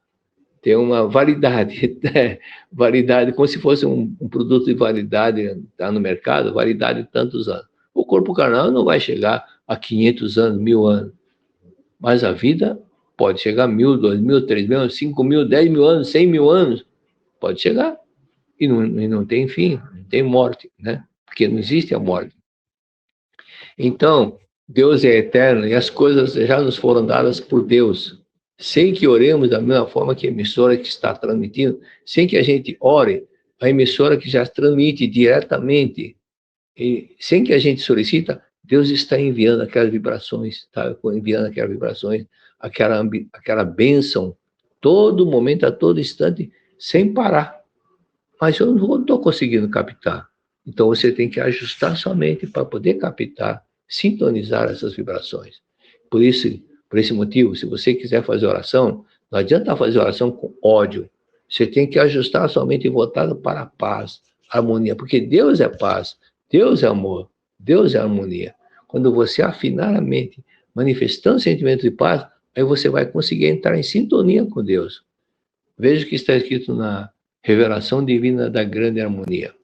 validade, né? Validade, como se fosse um produto de validade, está no mercado, validade de tantos anos. O corpo carnal não vai chegar a 500 anos, 1000 anos, mas a vida pode chegar a 1000, 2000, 3000, 5000, 10.000 anos, 100.000 anos, pode chegar, e não tem fim, não tem morte, né? Porque não existe a morte. Então, Deus é eterno e as coisas já nos foram dadas por Deus, sem que oremos da mesma forma que a emissora que está transmitindo, sem que a gente ore, a emissora que já transmite diretamente, e sem que a gente solicita, Deus está enviando aquelas vibrações, aquela bênção, todo momento, a todo instante, sem parar. Mas eu não estou conseguindo captar. Então você tem que ajustar sua mente para poder captar, sintonizar essas vibrações. Por esse motivo, se você quiser fazer oração, não adianta fazer oração com ódio. Você tem que ajustar sua mente voltada para a paz, a harmonia, porque Deus é paz, Deus é amor, Deus é harmonia. Quando você afinar a mente, manifestando sentimento de paz, aí você vai conseguir entrar em sintonia com Deus. Veja o que está escrito na revelação divina da grande harmonia.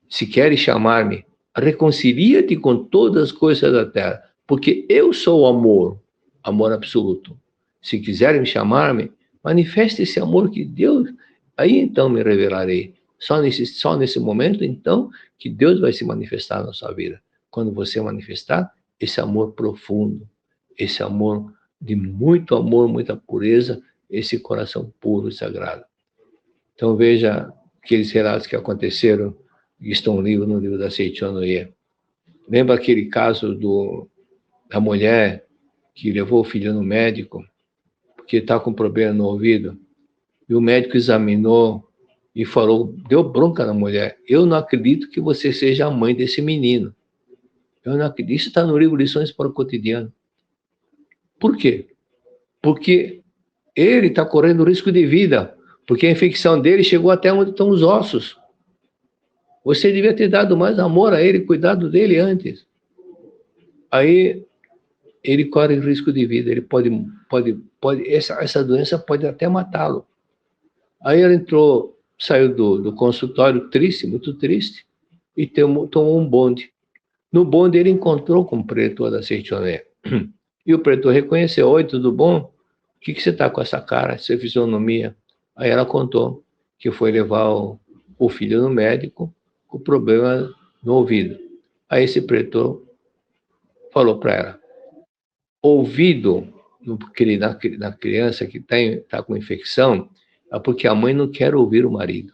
Se queres chamar-me, reconcilia-te com todas as coisas da terra, porque eu sou o amor, amor absoluto. Se quiserem chamar-me, manifeste esse amor que Deus, aí então me revelarei. Só nesse momento, então, que Deus vai se manifestar na sua vida. Quando você manifestar esse amor profundo, esse amor de muito amor, muita pureza, esse coração puro e sagrado. Então veja aqueles relatos que aconteceram, que estão no livro da Seiichi Noye. Lembra aquele caso da mulher que levou o filho no médico, porque está com problema no ouvido, e o médico examinou e falou, deu bronca na mulher, eu não acredito que você seja a mãe desse menino. Eu não acredito, isso está no livro Lições para o Cotidiano. Por quê? Porque ele está correndo risco de vida, porque a infecção dele chegou até onde estão os ossos. Você devia ter dado mais amor a ele, cuidado dele antes. Aí ele corre risco de vida, ele essa doença pode até matá-lo. Aí ele saiu do consultório triste, muito triste, e tomou um bonde. No bonde ele encontrou com o pretor da Seiichi Noye. E o pretor reconheceu, oi, tudo bom? O que você está com essa cara, essa fisionomia? Aí ela contou que foi levar o filho no médico com problema no ouvido. Aí esse pretor falou para ela, ouvido na criança que está com infecção é porque a mãe não quer ouvir o marido.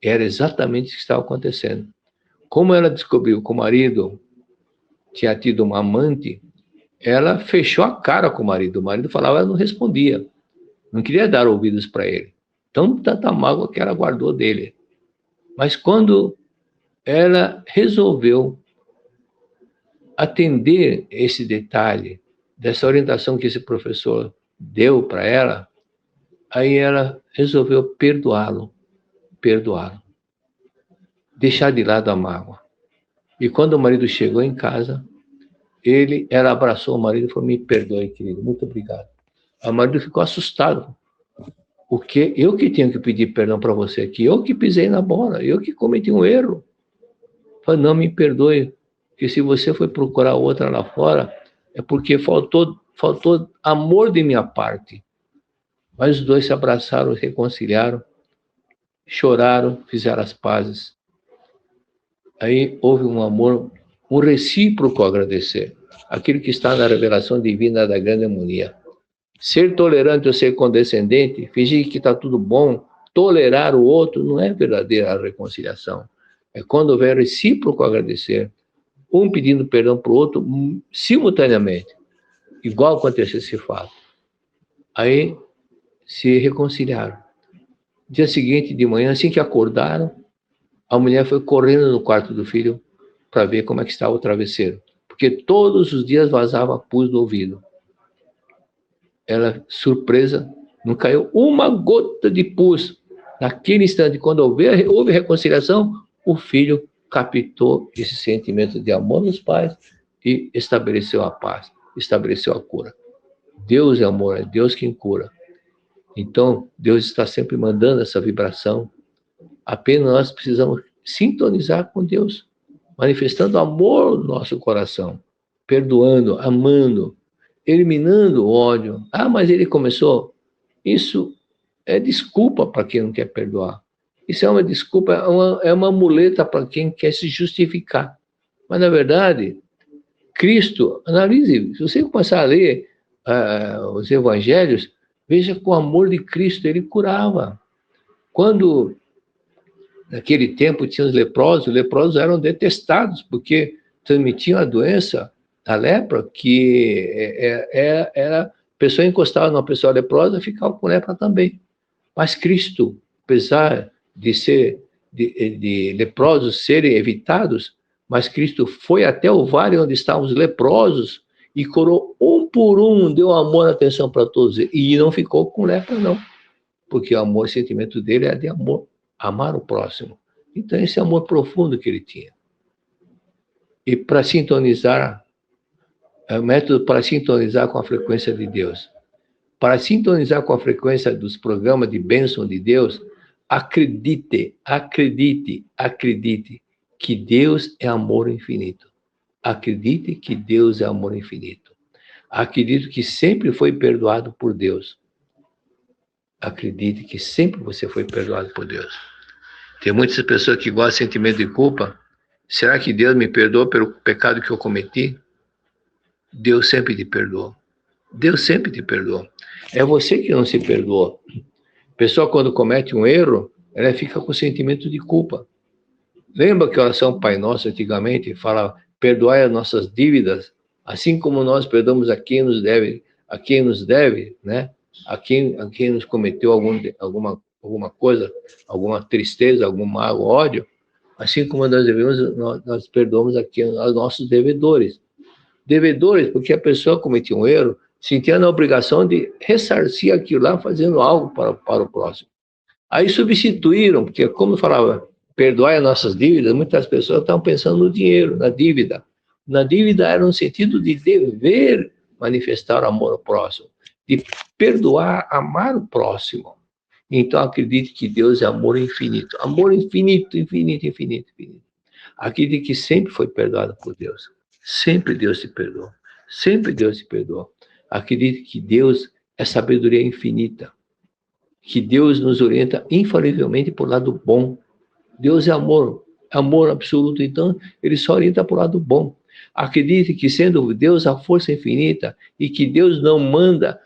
Era exatamente o que estava acontecendo. Como ela descobriu que o marido tinha tido uma amante, ela fechou a cara com o marido falava, ela não respondia, não queria dar ouvidos para ele. Então, tanta mágoa que ela guardou dele. Mas quando ela resolveu atender esse detalhe, dessa orientação que esse professor deu para ela, aí ela resolveu perdoá-lo, deixar de lado a mágoa. E quando o marido chegou em casa, ela abraçou o marido e falou: me perdoe, querido, muito obrigado. O marido ficou assustado, porque eu que tenho que pedir perdão para você aqui, eu que pisei na bola, eu que cometi um erro. Falei: não, me perdoe, que se você foi procurar outra lá fora, é porque faltou amor de minha parte. Mas os dois se abraçaram, se reconciliaram, choraram, fizeram as pazes. Aí houve um amor, um recíproco agradecer. Aquilo que está na revelação divina da grande harmonia. Ser tolerante ou ser condescendente, fingir que está tudo bom, tolerar o outro, não é verdadeira reconciliação. É quando houver recíproco agradecer, um pedindo perdão para o outro simultaneamente, igual aconteceu esse fato. Aí se reconciliaram. Dia seguinte, de manhã, assim que acordaram, a mulher foi correndo no quarto do filho para ver como é que estava o travesseiro, porque todos os dias vazava pus do ouvido. Ela, surpresa, não caiu uma gota de pus. Naquele instante, quando houve reconciliação, o filho captou esse sentimento de amor nos pais e estabeleceu a paz, estabeleceu a cura. Deus é amor, é Deus quem cura. Então, Deus está sempre mandando essa vibração. Apenas nós precisamos sintonizar com Deus, manifestando amor no nosso coração, perdoando, amando, eliminando o ódio. Ah, mas ele começou. Isso é desculpa para quem não quer perdoar. Isso é uma desculpa, é uma muleta para quem quer se justificar. Mas, na verdade, Cristo, analise, se você começar a ler os evangelhos, veja que o amor de Cristo, ele curava. Quando, naquele tempo, tinha os leprosos eram detestados, porque transmitiam a doença, a lepra, que era a pessoa encostava numa pessoa leprosa, ficava com lepra também. Mas Cristo, apesar de leprosos serem evitados, mas Cristo foi até o vale onde estavam os leprosos e curou um por um, deu amor e atenção para todos. E não ficou com lepra, não. Porque o amor, o sentimento dele é de amor, amar o próximo. Então, esse amor profundo que ele tinha. E para sintonizar, é o método para sintonizar com a frequência de Deus. Para sintonizar com a frequência dos programas de bênção de Deus, acredite que Deus é amor infinito. Acredite que Deus é amor infinito. Acredite que sempre foi perdoado por Deus. Acredite que sempre você foi perdoado por Deus. Tem muitas pessoas que gostam de sentimento de culpa. Será que Deus me perdoou pelo pecado que eu cometi? Deus sempre te perdoou. Deus sempre te perdoou. É você que não se perdoou. A pessoa, quando comete um erro, ela fica com sentimento de culpa. Lembra que a oração Pai Nosso, antigamente, fala: perdoai as nossas dívidas, assim como nós perdoamos a quem nos deve, né? A quem nos cometeu alguma coisa, alguma tristeza, algum mágoa, ódio, assim como nós perdoamos aos nossos devedores. Devedores, porque a pessoa cometia um erro, sentia a obrigação de ressarcir aquilo lá, fazendo algo para o próximo. Aí substituíram, porque como falava, perdoai as nossas dívidas, muitas pessoas estavam pensando no dinheiro, na dívida. Na dívida era no sentido de dever manifestar amor ao próximo, de perdoar, amar o próximo. Então acredite que Deus é amor infinito. Amor infinito, infinito, infinito, infinito. Acredite que sempre foi perdoado por Deus. Sempre Deus te perdoou. Sempre Deus te perdoou. Acredite que Deus é sabedoria infinita. Que Deus nos orienta infalivelmente por lado bom. Deus é amor absoluto, então ele só orienta por lado bom. Acredite que sendo Deus a força infinita e que Deus não manda,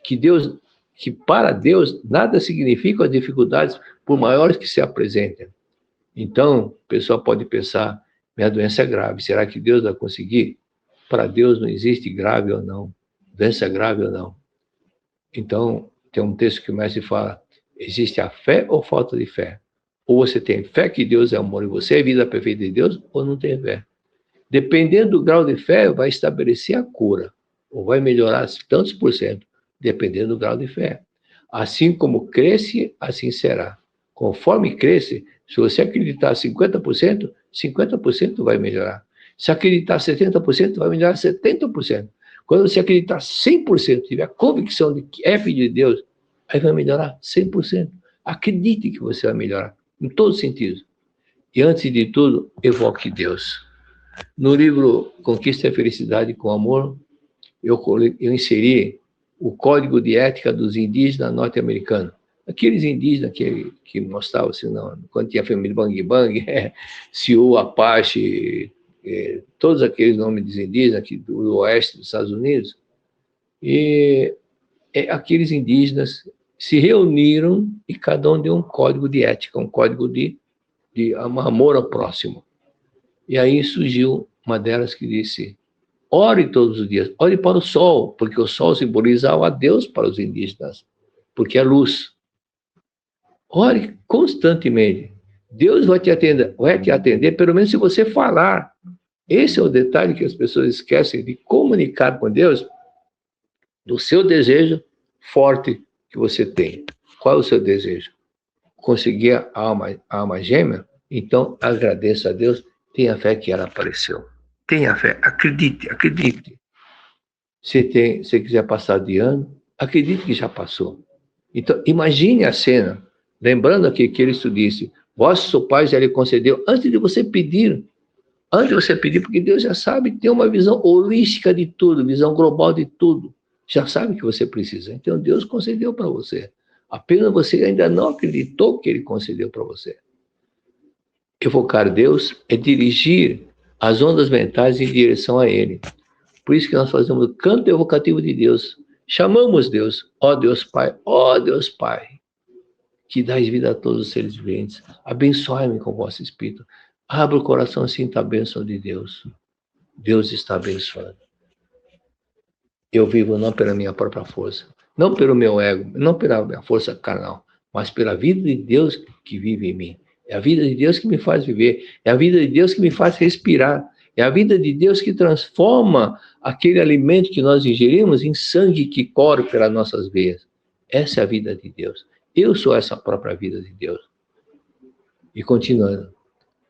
que para Deus nada significa as dificuldades, por maiores que se apresentem. Então, o pessoal pode pensar: minha doença é grave, será que Deus vai conseguir? Para Deus não existe grave ou não, doença grave ou não. Então, tem um texto que o mestre fala: existe a fé ou falta de fé? Ou você tem fé que Deus é amor e você é vida perfeita de Deus, ou não tem fé. Dependendo do grau de fé, vai estabelecer a cura. ou vai melhorar tantos por cento, dependendo do grau de fé. Assim como cresce, assim será. Conforme cresce, se você acreditar 50%, 50% vai melhorar. Se acreditar 70%, vai melhorar 70%. Quando você acreditar 100%, tiver a convicção de que é filho de Deus, aí vai melhorar 100%. Acredite que você vai melhorar, em todos os sentidos. E antes de tudo, evoque Deus. No livro Conquista a Felicidade com Amor, eu inseri o Código de Ética dos Indígenas Norte-Americanos. Aqueles indígenas que mostravam assim, não, quando tinha a família Bang Bang, Sioux, Apache, todos aqueles nomes dos indígenas aqui do oeste dos Estados Unidos, e aqueles indígenas se reuniram e cada um deu um código de ética, um código de amor ao próximo. E aí surgiu uma delas que disse: ore todos os dias, ore para o sol, porque o sol simbolizava a Deus para os indígenas, porque é luz. Ore constantemente. Deus vai te atender, pelo menos se você falar. Esse é o detalhe que as pessoas esquecem de comunicar com Deus, do seu desejo forte que você tem. Qual é o seu desejo? Conseguir a alma gêmea? Então agradeça a Deus, tenha fé que ela apareceu. Tenha fé, acredite. Se quiser passar de ano, acredite que já passou. Então, imagine a cena, lembrando aqui que ele disse: vosso Pai já lhe concedeu, antes de você pedir, porque Deus já sabe, tem uma visão holística de tudo, visão global de tudo, já sabe que você precisa. Então, Deus concedeu para você. Apenas você ainda não acreditou que ele concedeu para você. Evocar Deus é dirigir as ondas mentais em direção a ele. Por isso que nós fazemos o canto evocativo de Deus. Chamamos Deus, ó Deus Pai, que dás vida a todos os seres viventes. Abençoai-me com o vosso Espírito. Abra o coração, sinta a bênção de Deus. Deus está abençoando. Eu vivo não pela minha própria força, não pelo meu ego, não pela minha força carnal, mas pela vida de Deus que vive em mim. É a vida de Deus que me faz viver, é a vida de Deus que me faz respirar, é a vida de Deus que transforma aquele alimento que nós ingerimos em sangue que corre pelas nossas veias. Essa é a vida de Deus. Eu sou essa própria vida de Deus. E continuando,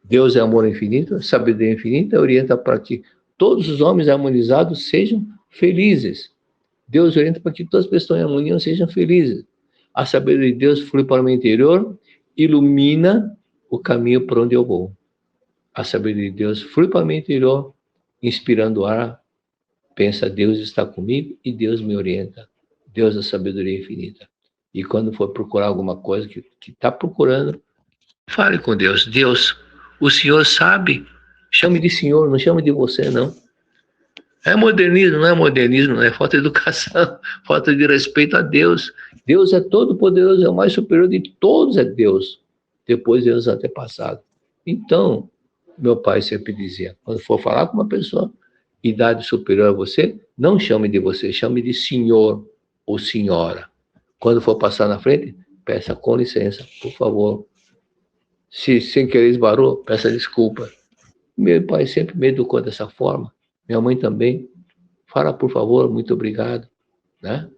Deus é amor infinito, sabedoria infinita, orienta para que todos os homens harmonizados sejam felizes. Deus orienta para que todas as pessoas em harmonia sejam felizes. A sabedoria de Deus flui para o meu interior, ilumina o caminho por onde eu vou. A sabedoria de Deus flui para o meu interior, inspirando o ar, pensa: Deus está comigo e Deus me orienta. Deus é a sabedoria infinita. E quando for procurar alguma coisa que está procurando, fale com Deus. Deus, o Senhor sabe. Chame de Senhor, não chame de você, não. É modernismo, não é modernismo, não é falta de educação, falta de respeito a Deus. Deus é todo poderoso, é o mais superior de todos, é Deus. Depois Deus antepassados. Então, meu pai sempre dizia, quando for falar com uma pessoa, idade superior a você, não chame de você, chame de senhor ou senhora. Quando for passar na frente, peça com licença, por favor. Se sem querer esbarrou, peça desculpa. Meu pai sempre me educou dessa forma. Minha mãe também. Fala, por favor, muito obrigado. Né?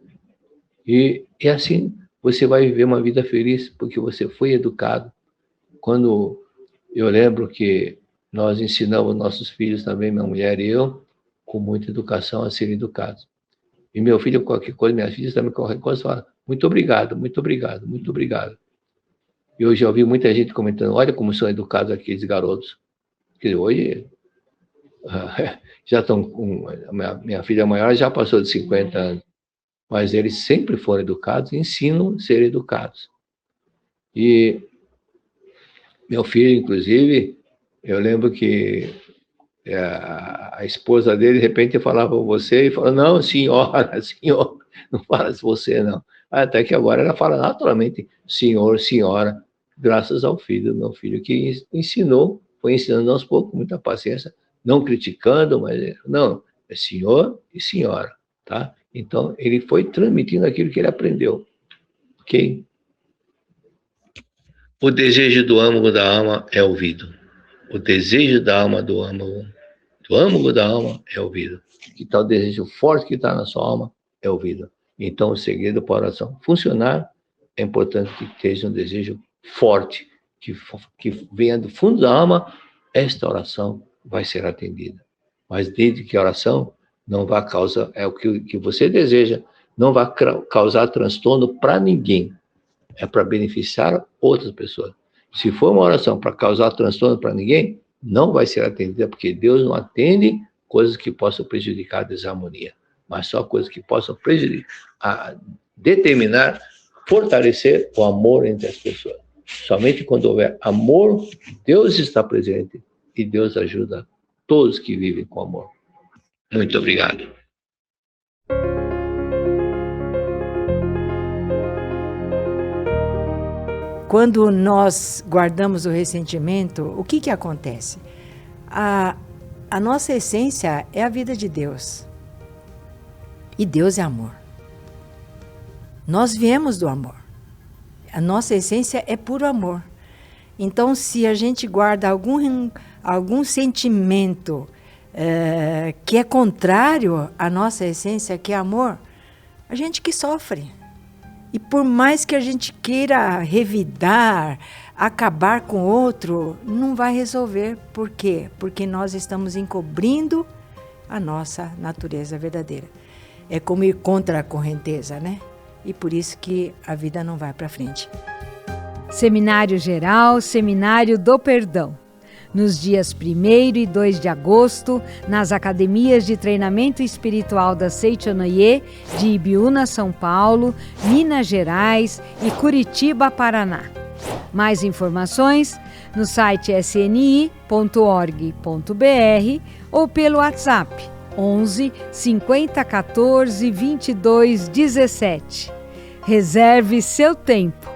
E assim você vai viver uma vida feliz, porque você foi educado. Quando eu lembro que nós ensinamos nossos filhos também, minha mulher e eu, com muita educação, a serem educados. E meu filho, qualquer coisa, minhas filhas também, qualquer coisa, fala: muito obrigado, muito obrigado, muito obrigado. E eu já ouvi muita gente comentando: olha como são educados aqueles garotos. Porque hoje já estão com... Minha filha maior já passou de 50 anos. Mas eles sempre foram educados e ensinam a ser educados. E meu filho, inclusive, eu lembro que a esposa dele, de repente, falava você e falava: não, senhora, senhor, não fala você, não. Até que agora ela fala naturalmente senhor, senhora, graças ao filho, meu filho, que ensinou, foi ensinando aos poucos, muita paciência, não criticando, mas não, é senhor e senhora, tá? Então, ele foi transmitindo aquilo que ele aprendeu, ok? O desejo do âmago da alma é ouvido. O desejo da alma do âmago da alma é ouvido. que está o desejo forte que está na sua alma, é ouvido. Então, o segredo para a oração funcionar, é importante que esteja um desejo forte, que venha do fundo da alma, esta oração vai ser atendida. Mas desde que a oração não vai causar, é o que você deseja, não vai causar transtorno para ninguém. É para beneficiar outras pessoas. Se for uma oração para causar transtorno para ninguém, não vai ser atendida, porque Deus não atende coisas que possam prejudicar a desarmonia, mas só coisas que possam determinar, fortalecer o amor entre as pessoas. Somente quando houver amor, Deus está presente e Deus ajuda todos que vivem com amor. Muito obrigado. Quando nós guardamos o ressentimento, o que acontece? A nossa essência é a vida de Deus. E Deus é amor. Nós viemos do amor. A nossa essência é puro amor. Então, se a gente guarda algum sentimento que é contrário à nossa essência, que é amor, a gente que sofre. E por mais que a gente queira revidar, acabar com o outro, não vai resolver. Por quê? Porque nós estamos encobrindo a nossa natureza verdadeira. É como ir contra a correnteza, né? E por isso que a vida não vai para frente. Seminário Geral, Seminário do Perdão. Nos dias 1º e 2 de agosto, nas academias de treinamento espiritual da Seichonoye, de Ibiúna, São Paulo, Minas Gerais e Curitiba, Paraná. Mais informações no site sni.org.br ou pelo WhatsApp 11 50 14 22 17. Reserve seu tempo.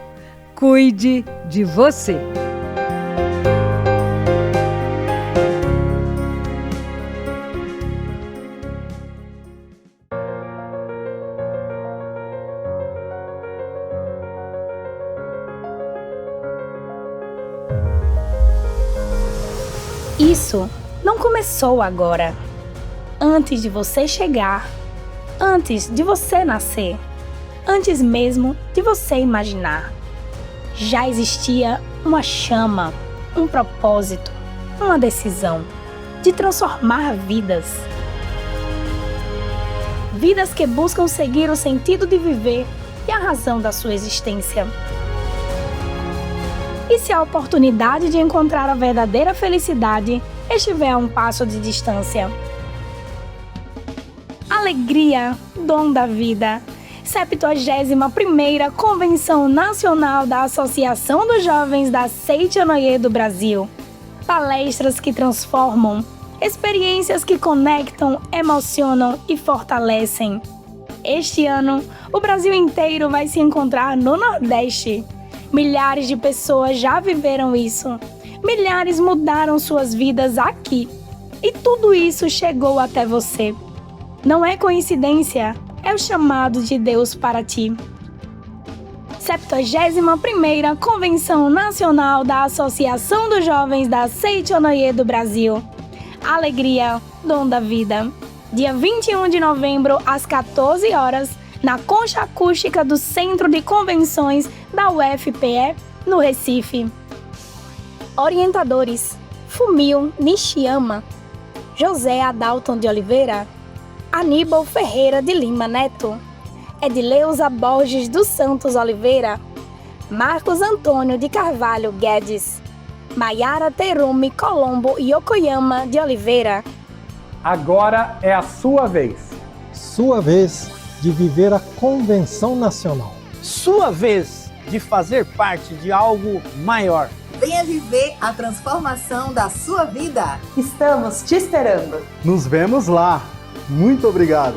Cuide de você. Isso não começou agora. Antes de você chegar, antes de você nascer, antes mesmo de você imaginar, já existia uma chama, um propósito, uma decisão de transformar vidas. Vidas que buscam seguir o sentido de viver e a razão da sua existência. E se a oportunidade de encontrar a verdadeira felicidade estiver a um passo de distância? Alegria, dom da vida. 71ª Convenção Nacional da Associação dos Jovens da Seichonoye do Brasil. Palestras que transformam, experiências que conectam, emocionam e fortalecem. Este ano, o Brasil inteiro vai se encontrar no Nordeste. Milhares de pessoas já viveram isso. Milhares mudaram suas vidas aqui. E tudo isso chegou até você. Não é coincidência, é o chamado de Deus para ti. 71ª Convenção Nacional da Associação dos Jovens da Seichonoye do Brasil. Alegria, dom da vida. Dia 21 de novembro, às 14 horas, na Concha Acústica do Centro de Convenções da UFPE, no Recife. Orientadores: Fumio Nishiyama, José Adalton de Oliveira, Aníbal Ferreira de Lima Neto, Edileuza Borges dos Santos Oliveira, Marcos Antônio de Carvalho Guedes, Maiara Terumi Colombo Yokoyama de Oliveira. Agora é a sua vez. Sua vez de viver a Convenção Nacional. Sua vez de fazer parte de algo maior. Venha viver a transformação da sua vida. Estamos te esperando. Nos vemos lá. Muito obrigado.